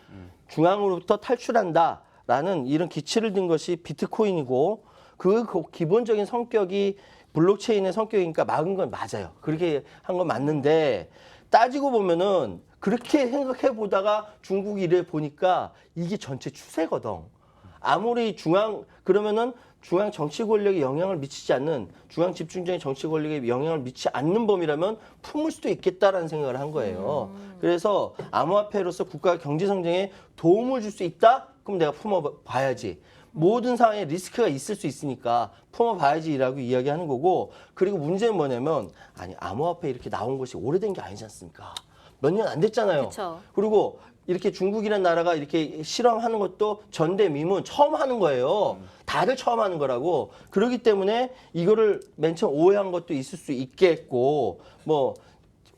중앙으로부터 탈출한다라는 이런 기치를 든 것이 비트코인이고 그 기본적인 성격이 블록체인의 성격이니까 막은 건 맞아요. 그렇게 한 건 맞는데 따지고 보면은 그렇게 생각해 보다가 중국이 이래 보니까 이게 전체 추세거든. 아무리 그러면은 중앙 정치 권력에 영향을 미치지 않는 중앙 집중적인 정치 권력에 영향을 미치지 않는 범위라면 품을 수도 있겠다라는 생각을 한 거예요. 그래서 암호화폐로서 국가 경제 성장에 도움을 줄 수 있다? 그럼 내가 품어봐야지. 모든 상황에 리스크가 있을 수 있으니까 품어봐야지라고 이야기하는 거고, 그리고 문제는 뭐냐면 아니 암호화폐 이렇게 나온 것이 오래된 게 아니지 않습니까? 몇 년 안 됐잖아요. 그쵸. 그리고 이렇게 중국이라는 나라가 이렇게 실험하는 것도 전대미문 처음 하는 거예요. 다들 처음 하는 거라고. 그렇기 때문에 이거를 맨 처음 오해한 것도 있을 수 있겠고, 뭐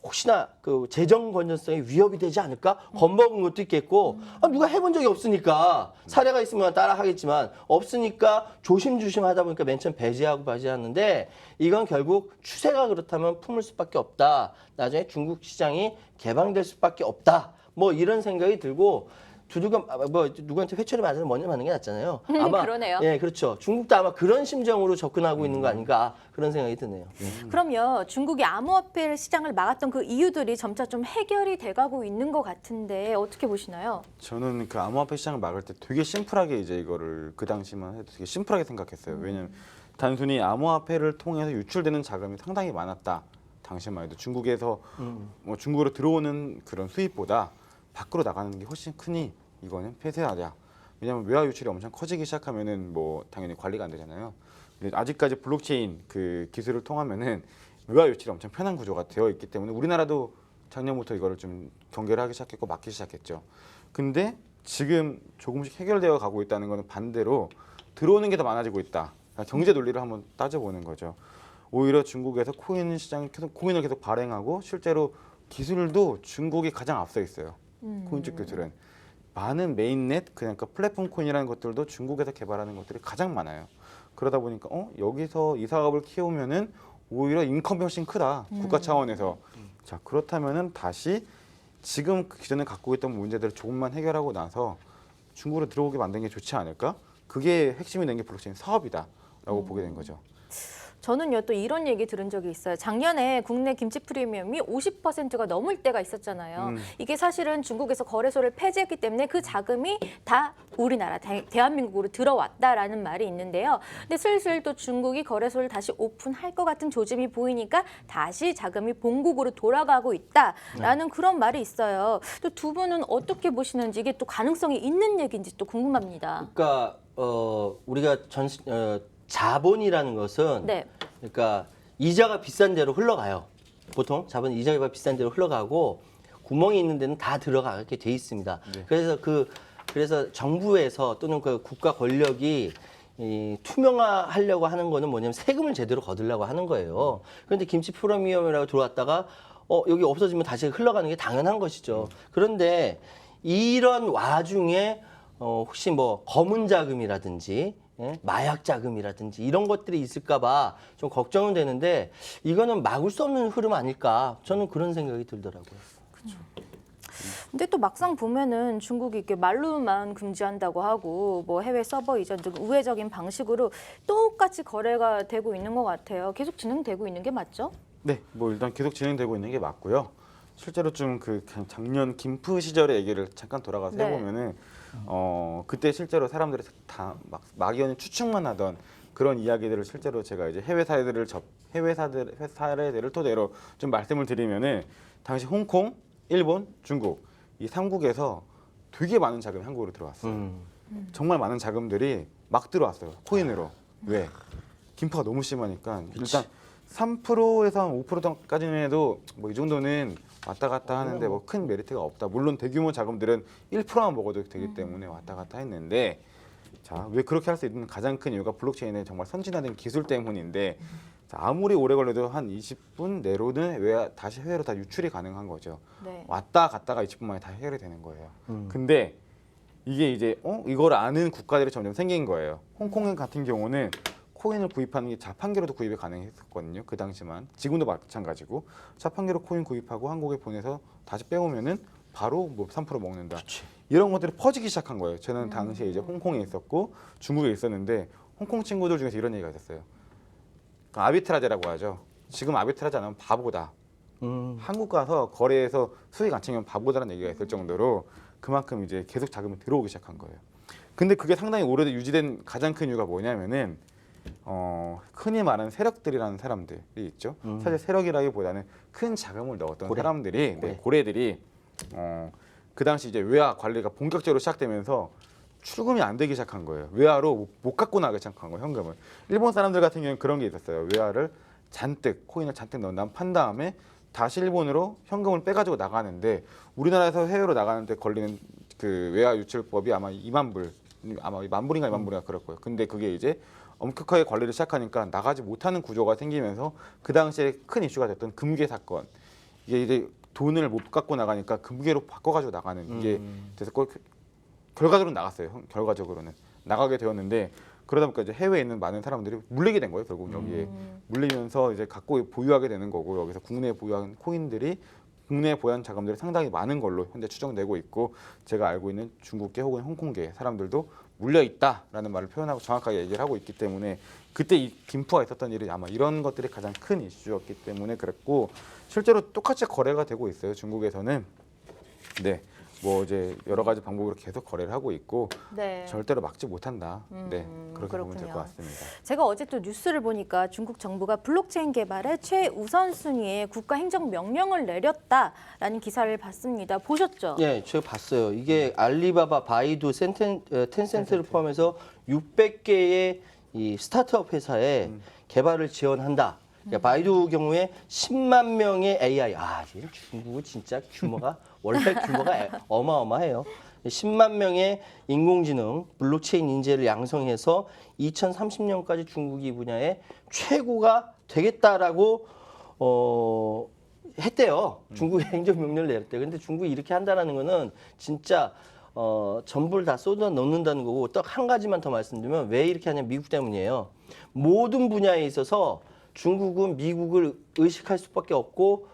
혹시나 그 재정 건전성에 위협이 되지 않을까 겁먹은 것도 있겠고, 누가 해본 적이 없으니까 사례가 있으면 따라 하겠지만 없으니까 조심조심하다 보니까 맨 처음 배제하고 배제하는데, 이건 결국 추세가 그렇다면 품을 수밖에 없다. 나중에 중국 시장이 개방될 수밖에 없다. 뭐 이런 생각이 들고, 누구한테 회초리 맞으면 먼저 맞는 게 낫잖아요. 아마 그러네요. 예, 그렇죠. 중국도 아마 그런 심정으로 접근하고 있는 거 아닌가 그런 생각이 드네요. 그럼요. 중국이 암호화폐 시장을 막았던 그 이유들이 점차 좀 해결이 돼가고 있는 것 같은데 어떻게 보시나요? 저는 그 암호화폐 시장을 막을 때 되게 심플하게 이제 이거를 그 당시만 해도 되게 심플하게 생각했어요. 왜냐면 단순히 암호화폐를 통해서 유출되는 자금이 상당히 많았다. 당시만 해도 중국에서 뭐 중국으로 들어오는 그런 수입보다 밖으로 나가는 게 훨씬 크니 이거는 폐쇄하자. 왜냐하면 외화 유출이 엄청 커지기 시작하면은 뭐 당연히 관리가 안 되잖아요. 근데 아직까지 블록체인 그 기술을 통하면은 외화 유출이 엄청 편한 구조가 되어 있기 때문에 우리나라도 작년부터 이거를 좀 경계를 하기 시작했고 막기 시작했죠. 근데 지금 조금씩 해결되어 가고 있다는 것은 반대로 들어오는 게 더 많아지고 있다. 그러니까 경제 논리를 한번 따져보는 거죠. 오히려 중국에서 코인을 계속 발행하고 실제로 기술도 중국이 가장 앞서 있어요. 코인 쪽 기술은 많은 메인넷 그러니까 플랫폼 코인이라는 것들도 중국에서 개발하는 것들이 가장 많아요. 그러다 보니까 여기서 이 사업을 키우면은 오히려 인컴이 훨씬 크다. 국가 차원에서. 자, 그렇다면은 다시 지금 기존에 갖고 있던 문제들을 조금만 해결하고 나서 중국으로 들어오게 만든 게 좋지 않을까? 그게 핵심이 된 게 블록체인 사업이다라고 보게 된 거죠. 저는요 또 이런 얘기 들은 적이 있어요. 작년에 국내 김치 프리미엄이 50%가 넘을 때가 있었잖아요. 이게 사실은 중국에서 거래소를 폐지했기 때문에 그 자금이 다 우리나라 대한민국으로 들어왔다라는 말이 있는데요. 근데 슬슬 또 중국이 거래소를 다시 오픈할 것 같은 조짐이 보이니까 다시 자금이 본국으로 돌아가고 있다라는 그런 말이 있어요. 또 두 분은 어떻게 보시는지 이게 또 가능성이 있는 얘기인지 또 궁금합니다. 그러니까 우리가 자본이라는 것은 네. 그러니까 이자가 비싼 대로 흘러가요. 보통 자본 이자가 비싼 대로 흘러가고 구멍이 있는 데는 다 들어가게 돼 있습니다. 네. 그래서 정부에서 또는 그 국가 권력이 투명화하려고 하는 거는 뭐냐면 세금을 제대로 거두려고 하는 거예요. 그런데 김치 프리미엄이라고 들어왔다가 여기 없어지면 다시 흘러가는 게 당연한 것이죠. 그런데 이런 와중에 혹시 뭐 검은 자금이라든지 마약 자금이라든지 이런 것들이 있을까봐 좀 걱정은 되는데 이거는 막을 수 없는 흐름 아닐까 저는 그런 생각이 들더라고요. 근데 또 막상 보면은 중국이 이렇게 말로만 금지한다고 하고 뭐 해외 서버 이전 등 우회적인 방식으로 똑같이 거래가 되고 있는 것 같아요. 계속 진행되고 있는 게 맞죠? 네, 뭐 일단 계속 진행되고 있는 게 맞고요. 실제로 좀 그 작년 김프 시절의 얘기를 잠깐 돌아가서 네. 해보면은 그때 실제로 사람들이 다 막연히 추측만 하던 그런 이야기들을 실제로 제가 이제 해외 사례들을 토대로 좀 말씀을 드리면은 당시 홍콩, 일본, 중국 이 3국에서 되게 많은 자금이 한국으로 들어왔어요. 정말 많은 자금들이 막 들어왔어요. 코인으로. 왜? 김프가 너무 심하니까 일단 3%에서 한 5%까지는 해도 뭐 이 정도는 왔다 갔다 하는데 뭐 큰 메리트가 없다. 물론 대규모 자금들은 1%만 먹어도 되기 때문에 왔다 갔다 했는데 자, 왜 그렇게 할 수 있는 가장 큰 이유가 블록체인의 정말 선진화된 기술 때문인데 자, 아무리 오래 걸려도 한 20분 내로는 다시 해외로 다 유출이 가능한 거죠. 네. 왔다 갔다가 20분 만에 다 해결이 되는 거예요. 근데 이게 이제 이걸 아는 국가들이 점점 생긴 거예요. 홍콩 같은 경우는 코인을 구입하는 게 자판기로도 구입이 가능했었거든요. 그 당시만. 지금도 마찬가지고 자판기로 코인 구입하고 한국에 보내서 다시 빼오면은 바로 뭐 3% 먹는다. 그치. 이런 것들이 퍼지기 시작한 거예요. 저는 당시에 이제 홍콩에 있었고 중국에 있었는데 홍콩 친구들 중에서 이런 얘기가 있었어요. 그러니까 아비트라제라고 하죠. 지금 아비트라제 안 하면 바보다. 한국 가서 거래해서 수익 안 챙기면 바보다라는 얘기가 있을 정도로 그만큼 이제 계속 자금이 들어오기 시작한 거예요. 근데 그게 상당히 오래 유지된 가장 큰 이유가 뭐냐면은 흔히 말하는 세력들이라는 사람들이 있죠. 사실 세력이라기보다는 큰 자금을 넣었던 고래. 사람들이 고래. 고래들이 그 당시 이제 외화 관리가 본격적으로 시작되면서 출금이 안 되기 시작한 거예요. 외화로 못 갖고 나가기 시작한 거예요, 현금을. 일본 사람들 같은 경우는 그런 게 있었어요. 외화를 잔뜩 코인을 잔뜩 넣은 다음 판 다음에 다시 일본으로 현금을 빼가지고 나가는데 우리나라에서 해외로 나가는데 걸리는 그 외화 유출법이 아마 2만 불, 아마 10,000불인가 20,000불인가 그럴 거예요. 근데 그게 이제 엄격하게 관리를 시작하니까 나가지 못하는 구조가 생기면서 그 당시에 큰 이슈가 됐던 금괴 사건. 이게 이제 돈을 못 갖고 나가니까 금괴로 바꿔가지고 나가는 이게 그래서 결과적으로 나갔어요. 결과적으로는 나가게 되었는데 그러다 보니까 이제 해외에 있는 많은 사람들이 물리게 된 거예요. 결국 여기에 물리면서 이제 갖고 보유하게 되는 거고 여기서 국내에 보유한 코인들이 국내에 보유한 자금들이 상당히 많은 걸로 현재 추정되고 있고 제가 알고 있는 중국계 혹은 홍콩계 사람들도 물려 있다라는 말을 표현하고 정확하게 얘기를 하고 있기 때문에 그때 이 김포가 있었던 일이 아마 이런 것들이 가장 큰 이슈였기 때문에 그랬고 실제로 똑같이 거래가 되고 있어요. 중국에서는 네. 뭐 이제 여러 가지 방법으로 계속 거래를 하고 있고 네. 절대로 막지 못한다. 네, 그렇게 보면 될 그렇군요. 것 같습니다. 제가 어제 또 뉴스를 보니까 중국 정부가 블록체인 개발에 최우선순위에 국가 행정 명령을 내렸다라는 기사를 봤습니다. 보셨죠? 예, 제가 봤어요. 이게 알리바바, 바이두, 텐센트를 포함해서 600개의 이 스타트업 회사에 개발을 지원한다. 그러니까 바이두 경우에 10만 명의 AI. 지금 중국은 진짜 규모가 원래 규모가 어마어마해요. 10만 명의 인공지능 블록체인 인재를 양성해서 2030년까지 중국이 이 분야에 최고가 되겠다라고 했대요. 중국이 행정명령을 내렸대요. 근데 중국이 이렇게 한다는 거는 진짜 전부를 다 쏟아 넣는다는 거고 딱 한 가지만 더 말씀드리면 왜 이렇게 하냐면 미국 때문이에요. 모든 분야에 있어서 중국은 미국을 의식할 수밖에 없고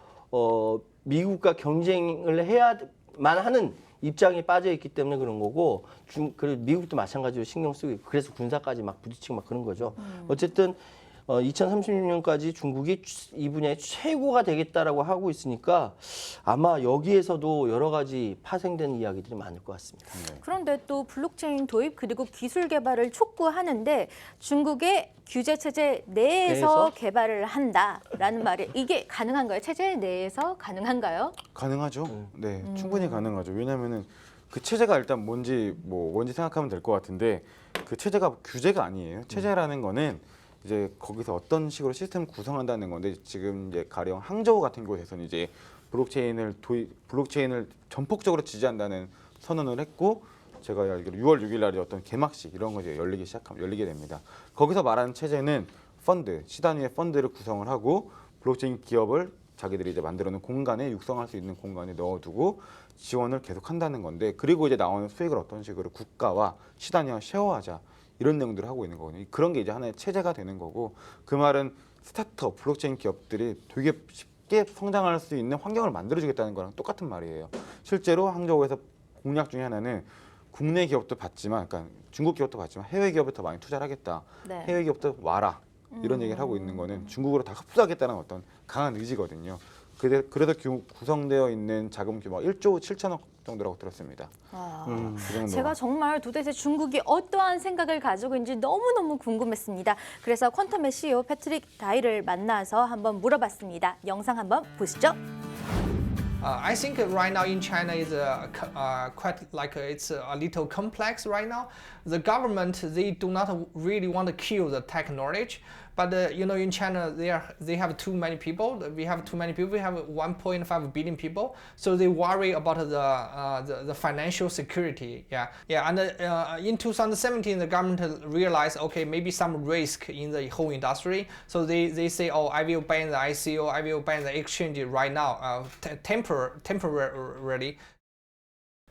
미국과 경쟁을 해야만 하는 입장에 빠져 있기 때문에 그런 거고 그리고 미국도 마찬가지로 신경 쓰고 있고 그래서 군사까지 막 부딪히고 막 그런 거죠. 어쨌든 2030년까지 중국이 이 분야의 최고가 되겠다라고 하고 있으니까 아마 여기에서도 여러 가지 파생되는 이야기들이 많을 것 같습니다. 그런데 또 블록체인 도입 그리고 기술 개발을 촉구하는데 중국의 규제 체제 내에서 개발을 한다라는 말이 이게 가능한가요? 체제 내에서 가능한가요? 가능하죠. 네, 충분히 가능하죠. 왜냐하면은 그 체제가 일단 뭔지 생각하면 될 것 같은데 그 체제가 규제가 아니에요. 체제라는 거는 이제 거기서 어떤 식으로 시스템을 구성한다는 건데 지금 이제 가령 항저우 같은 곳에서는 이제 블록체인을 전폭적으로 지지한다는 선언을 했고 제가 알기로 6월 6일 날에 어떤 개막식 이런 것이 열리게 됩니다. 거기서 말하는 체제는 시단위의 펀드를 구성을 하고 블록체인 기업을 자기들이 이제 만들어놓은 공간에 육성할 수 있는 공간에 넣어두고 지원을 계속한다는 건데 그리고 이제 나오는 수익을 어떤 식으로 국가와 시단위와 쉐어하자. 이런 내용들을 하고 있는 거거든요. 그런 게 이제 하나의 체제가 되는 거고 그 말은 스타트업, 블록체인 기업들이 되게 쉽게 성장할 수 있는 환경을 만들어주겠다는 거랑 똑같은 말이에요. 실제로 항저우에서 공약 중에 하나는 국내 기업도 받지만, 그러니까 중국 기업도 받지만 해외 기업에 더 많이 투자를 하겠다. 네. 해외 기업도 와라. 이런 얘기를 하고 있는 거는 중국으로 다 흡수하겠다는 어떤 강한 의지거든요. 그래서 구성되어 있는 자금 규모가 1조 7천억 정도라고 들었습니다. 그 정도. 제가 정말 도대체 중국이 어떠한 생각을 가지고 있는지 너무너무 궁금했습니다. 그래서 퀀텀의 CEO 패트릭 다이를 만나서 한번 물어봤습니다. 영상 한번 보시죠. I think right now in China is quite like it's a little complex right now. The government they do not really want to kill the tech knowledge, but in China they have too many people. We have too many people. We have 1.5 billion people, so they worry about the financial security. And in 2017 the government realized maybe some risk in the whole industry, so they say I will ban the ICO, I will ban the exchange right now, temporarily.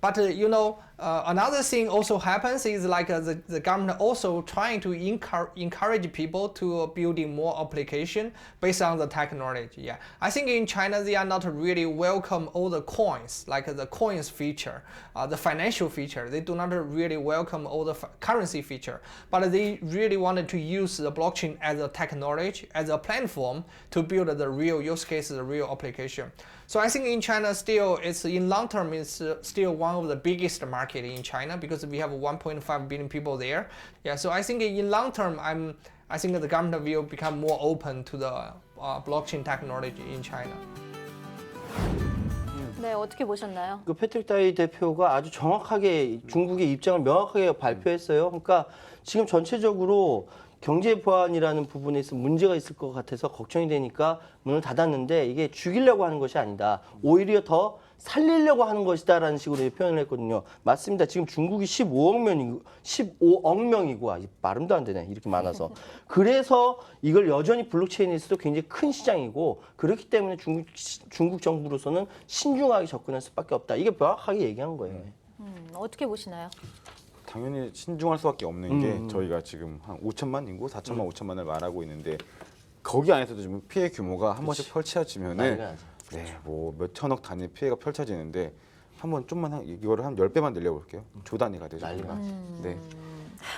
But another thing also happens is like the government also trying to encourage people to building more application based on the technology. I think in China they are not really welcome all the coins, like the coins feature, the financial feature. They do not really welcome all the currency feature, but they really wanted to use the blockchain as a technology, as a platform to build the real use case, the real application. So I think in China still, it's in long term, it's still one one of the biggest market in China because we have 1.5 billion people there. Yeah, so I think in long term, I think the government will become more open to the blockchain technology in China. 네, 어떻게 보셨나요? 그 패트릭 다이 대표가 아주 정확하게 중국의 입장을 명확하게 발표했어요. 그러니까 지금 전체적으로 경제 보안이라는 부분에 있어 문제가 있을 것 같아서 걱정이 되니까 문을 닫았는데 이게 죽이려고 하는 것이 아니다. 오히려 더 살리려고 하는 것이다라는 식으로 표현을 했거든요. 맞습니다. 지금 중국이 15억 명이고 말음도 안 되네. 이렇게 많아서. 그래서 이걸 여전히 블록체인에서도 굉장히 큰 시장이고 그렇기 때문에 중국 정부로서는 신중하게 접근할 수밖에 없다. 이게 명확하게 얘기한 거예요. 어떻게 보시나요? 당연히 신중할 수밖에 없는 게 저희가 지금 한 5천만 인구, 4천만, 5천만을 말하고 있는데 거기 안에서도 지금 피해 규모가 한 번씩 펼쳐지면은 네, 뭐 몇 천억 단위 피해가 펼쳐지는데 한번 좀만 이거를 한 10배만 늘려볼게요. 조 단위가 되죠. 네.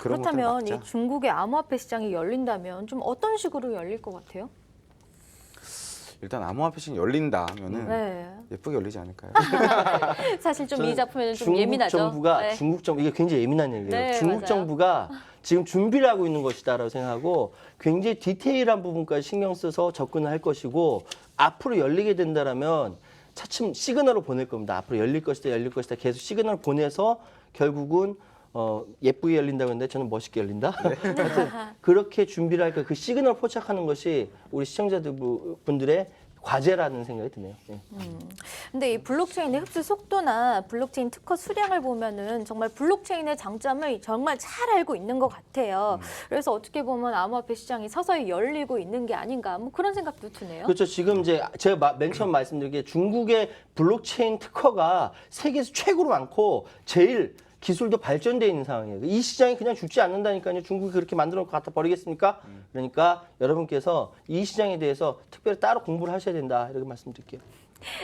그런 것들을 그렇다면 막자. 이 중국의 암호화폐 시장이 열린다면 좀 어떤 식으로 열릴 것 같아요? 일단 암호화폐 시장이 열린다 하면은 네. 예쁘게 열리지 않을까요? 사실 좀 이 작품에는 좀 중국 예민하죠. 정부가 네. 중국 정부 이게 굉장히 예민한 얘기예요. 네, 중국 맞아요. 정부가 지금 준비를 하고 있는 것이다라고 생각하고 굉장히 디테일한 부분까지 신경 써서 접근을 할 것이고 앞으로 열리게 된다라면 차츰 시그널을 보낼 겁니다. 앞으로 열릴 것이다, 열릴 것이다 계속 시그널을 보내서 결국은 예쁘게 열린다고 했는데 저는 멋있게 열린다. 하여튼 그렇게 준비를 할 거예요. 그 시그널 포착하는 것이 우리 시청자들 분들의 과제라는 생각이 드네요. 네. 근데 이 블록체인의 흡수 속도나 블록체인 특허 수량을 보면은 정말 블록체인의 장점을 정말 잘 알고 있는 것 같아요. 그래서 어떻게 보면 암호화폐 시장이 서서히 열리고 있는 게 아닌가 뭐 그런 생각도 드네요. 그렇죠. 지금 이제 제가 맨 처음 말씀드린 게 중국의 블록체인 특허가 세계에서 최고로 많고 제일 기술도 발전되어 있는 상황이에요. 이 시장이 그냥 죽지 않는다니까요. 중국이 그렇게 만들어 놓고 갖다 버리겠습니까? 그러니까 여러분께서 이 시장에 대해서 특별히 따로 공부를 하셔야 된다. 이렇게 말씀드릴게요.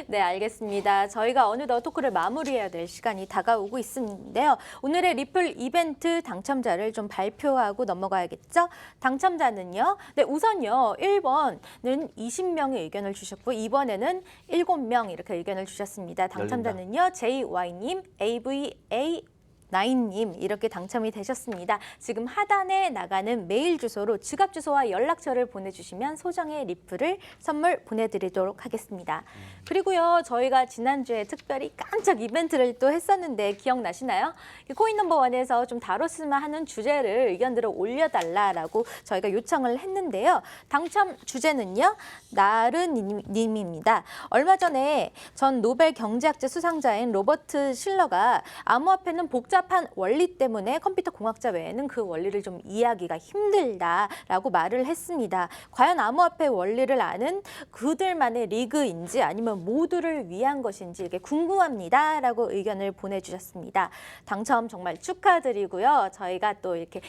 네, 알겠습니다. 저희가 어느덧 토크를 마무리해야 될 시간이 다가오고 있는데요. 오늘의 리플 이벤트 당첨자를 좀 발표하고 넘어가야겠죠? 당첨자는요. 네, 우선요. 1번은 20명의 의견을 주셨고 2번에는 7명 이렇게 의견을 주셨습니다. 당첨자는요. JY님, AVA 9님 이렇게 당첨이 되셨습니다. 지금 하단에 나가는 메일 주소로 지갑 주소와 연락처를 보내주시면 소정의 리플을 선물 보내드리도록 하겠습니다. 그리고요 저희가 지난주에 특별히 깜짝 이벤트를 또 했었는데 기억나시나요? 코인 넘버원에서 좀 다뤘으면 하는 주제를 의견들을 올려달라라고 저희가 요청을 했는데요. 당첨 주제는요. 나른님입니다. 얼마 전에 전 노벨 경제학제 수상자인 로버트 실러가 암호화폐는 복잡한 원리 때문에 컴퓨터 공학자 외에는 그 원리를 좀 이해하기가 힘들다라고 말을 했습니다. 과연 암호화폐 원리를 아는 그들만의 리그인지 아니면 모두를 위한 것인지 이게 궁금합니다라고 의견을 보내주셨습니다. 당첨 정말 축하드리고요. 저희가 또 이렇게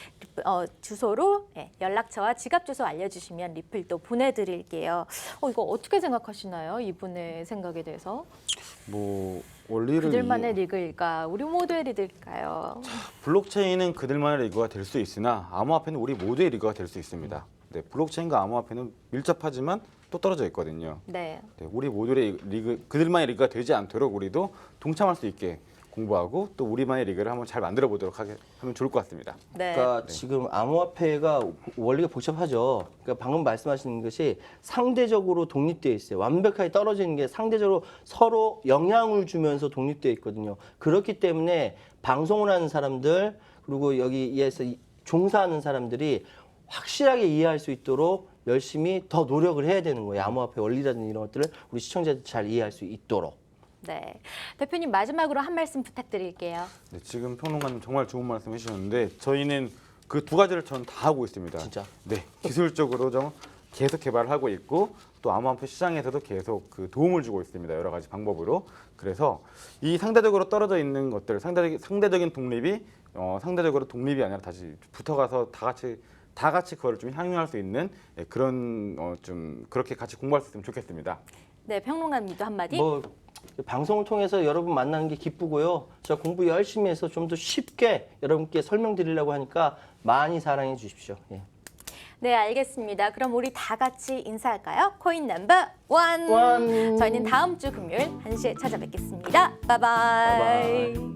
주소로 연락처와 지갑 주소 알려주시면 리플 또 보내드릴게요. 이거 어떻게 생각하시나요? 이분의 생각에 대해서? 뭐 원리를 그들만의 리그일까? 우리 모두의 리그일까요? 블록체인은 그들만의 리그가 될 수 있으나 암호화폐는 우리 모두의 리그가 될 수 있습니다. 네, 블록체인과 암호화폐는 밀접하지만 또 떨어져 있거든요. 네. 네, 우리 모두의 리그, 그들만의 리그가 되지 않도록 우리도 동참할 수 있게 공부하고 또 우리만의 리그를 한번 잘 만들어 보도록 하면 좋을 것 같습니다. 네. 그러니까 지금 암호화폐가 원리가 복잡하죠. 그러니까 방금 말씀하시는 것이 상대적으로 독립되어 있어요. 완벽하게 떨어지는 게 상대적으로 서로 영향을 주면서 독립되어 있거든요. 그렇기 때문에 방송을 하는 사람들 그리고 여기에서 종사하는 사람들이 확실하게 이해할 수 있도록 열심히 더 노력을 해야 되는 거예요. 암호화폐 원리라든지 이런 것들을 우리 시청자들 잘 이해할 수 있도록. 네. 대표님 마지막으로 한 말씀 부탁드릴게요. 네, 지금 평론가님 정말 좋은 말씀 해주셨는데 저희는 그 두 가지를 저는 다 하고 있습니다. 진짜? 네, 기술적으로 좀 계속 개발을 하고 있고 또 암호화폐 시장에서도 계속 그 도움을 주고 있습니다. 여러 가지 방법으로. 그래서 이 상대적으로 떨어져 있는 것들, 상대적인 독립이 상대적으로 독립이 아니라 다시 붙어가서 다 같이 그걸 좀 향유할 수 있는 그런 좀 그렇게 같이 공부할 수 있으면 좋겠습니다. 네, 평론가님도 한마디. 방송을 통해서 여러분 만나는 게 기쁘고요. 저 공부 열심히 해서 좀 더 쉽게 여러분께 설명드리려고 하니까 많이 사랑해 주십시오. 예. 네, 알겠습니다. 그럼 우리 다 같이 인사할까요? 코인 넘버 원. 원. 저희는 다음 주 금요일 1시에 찾아뵙겠습니다. 바이바이. 바이바이.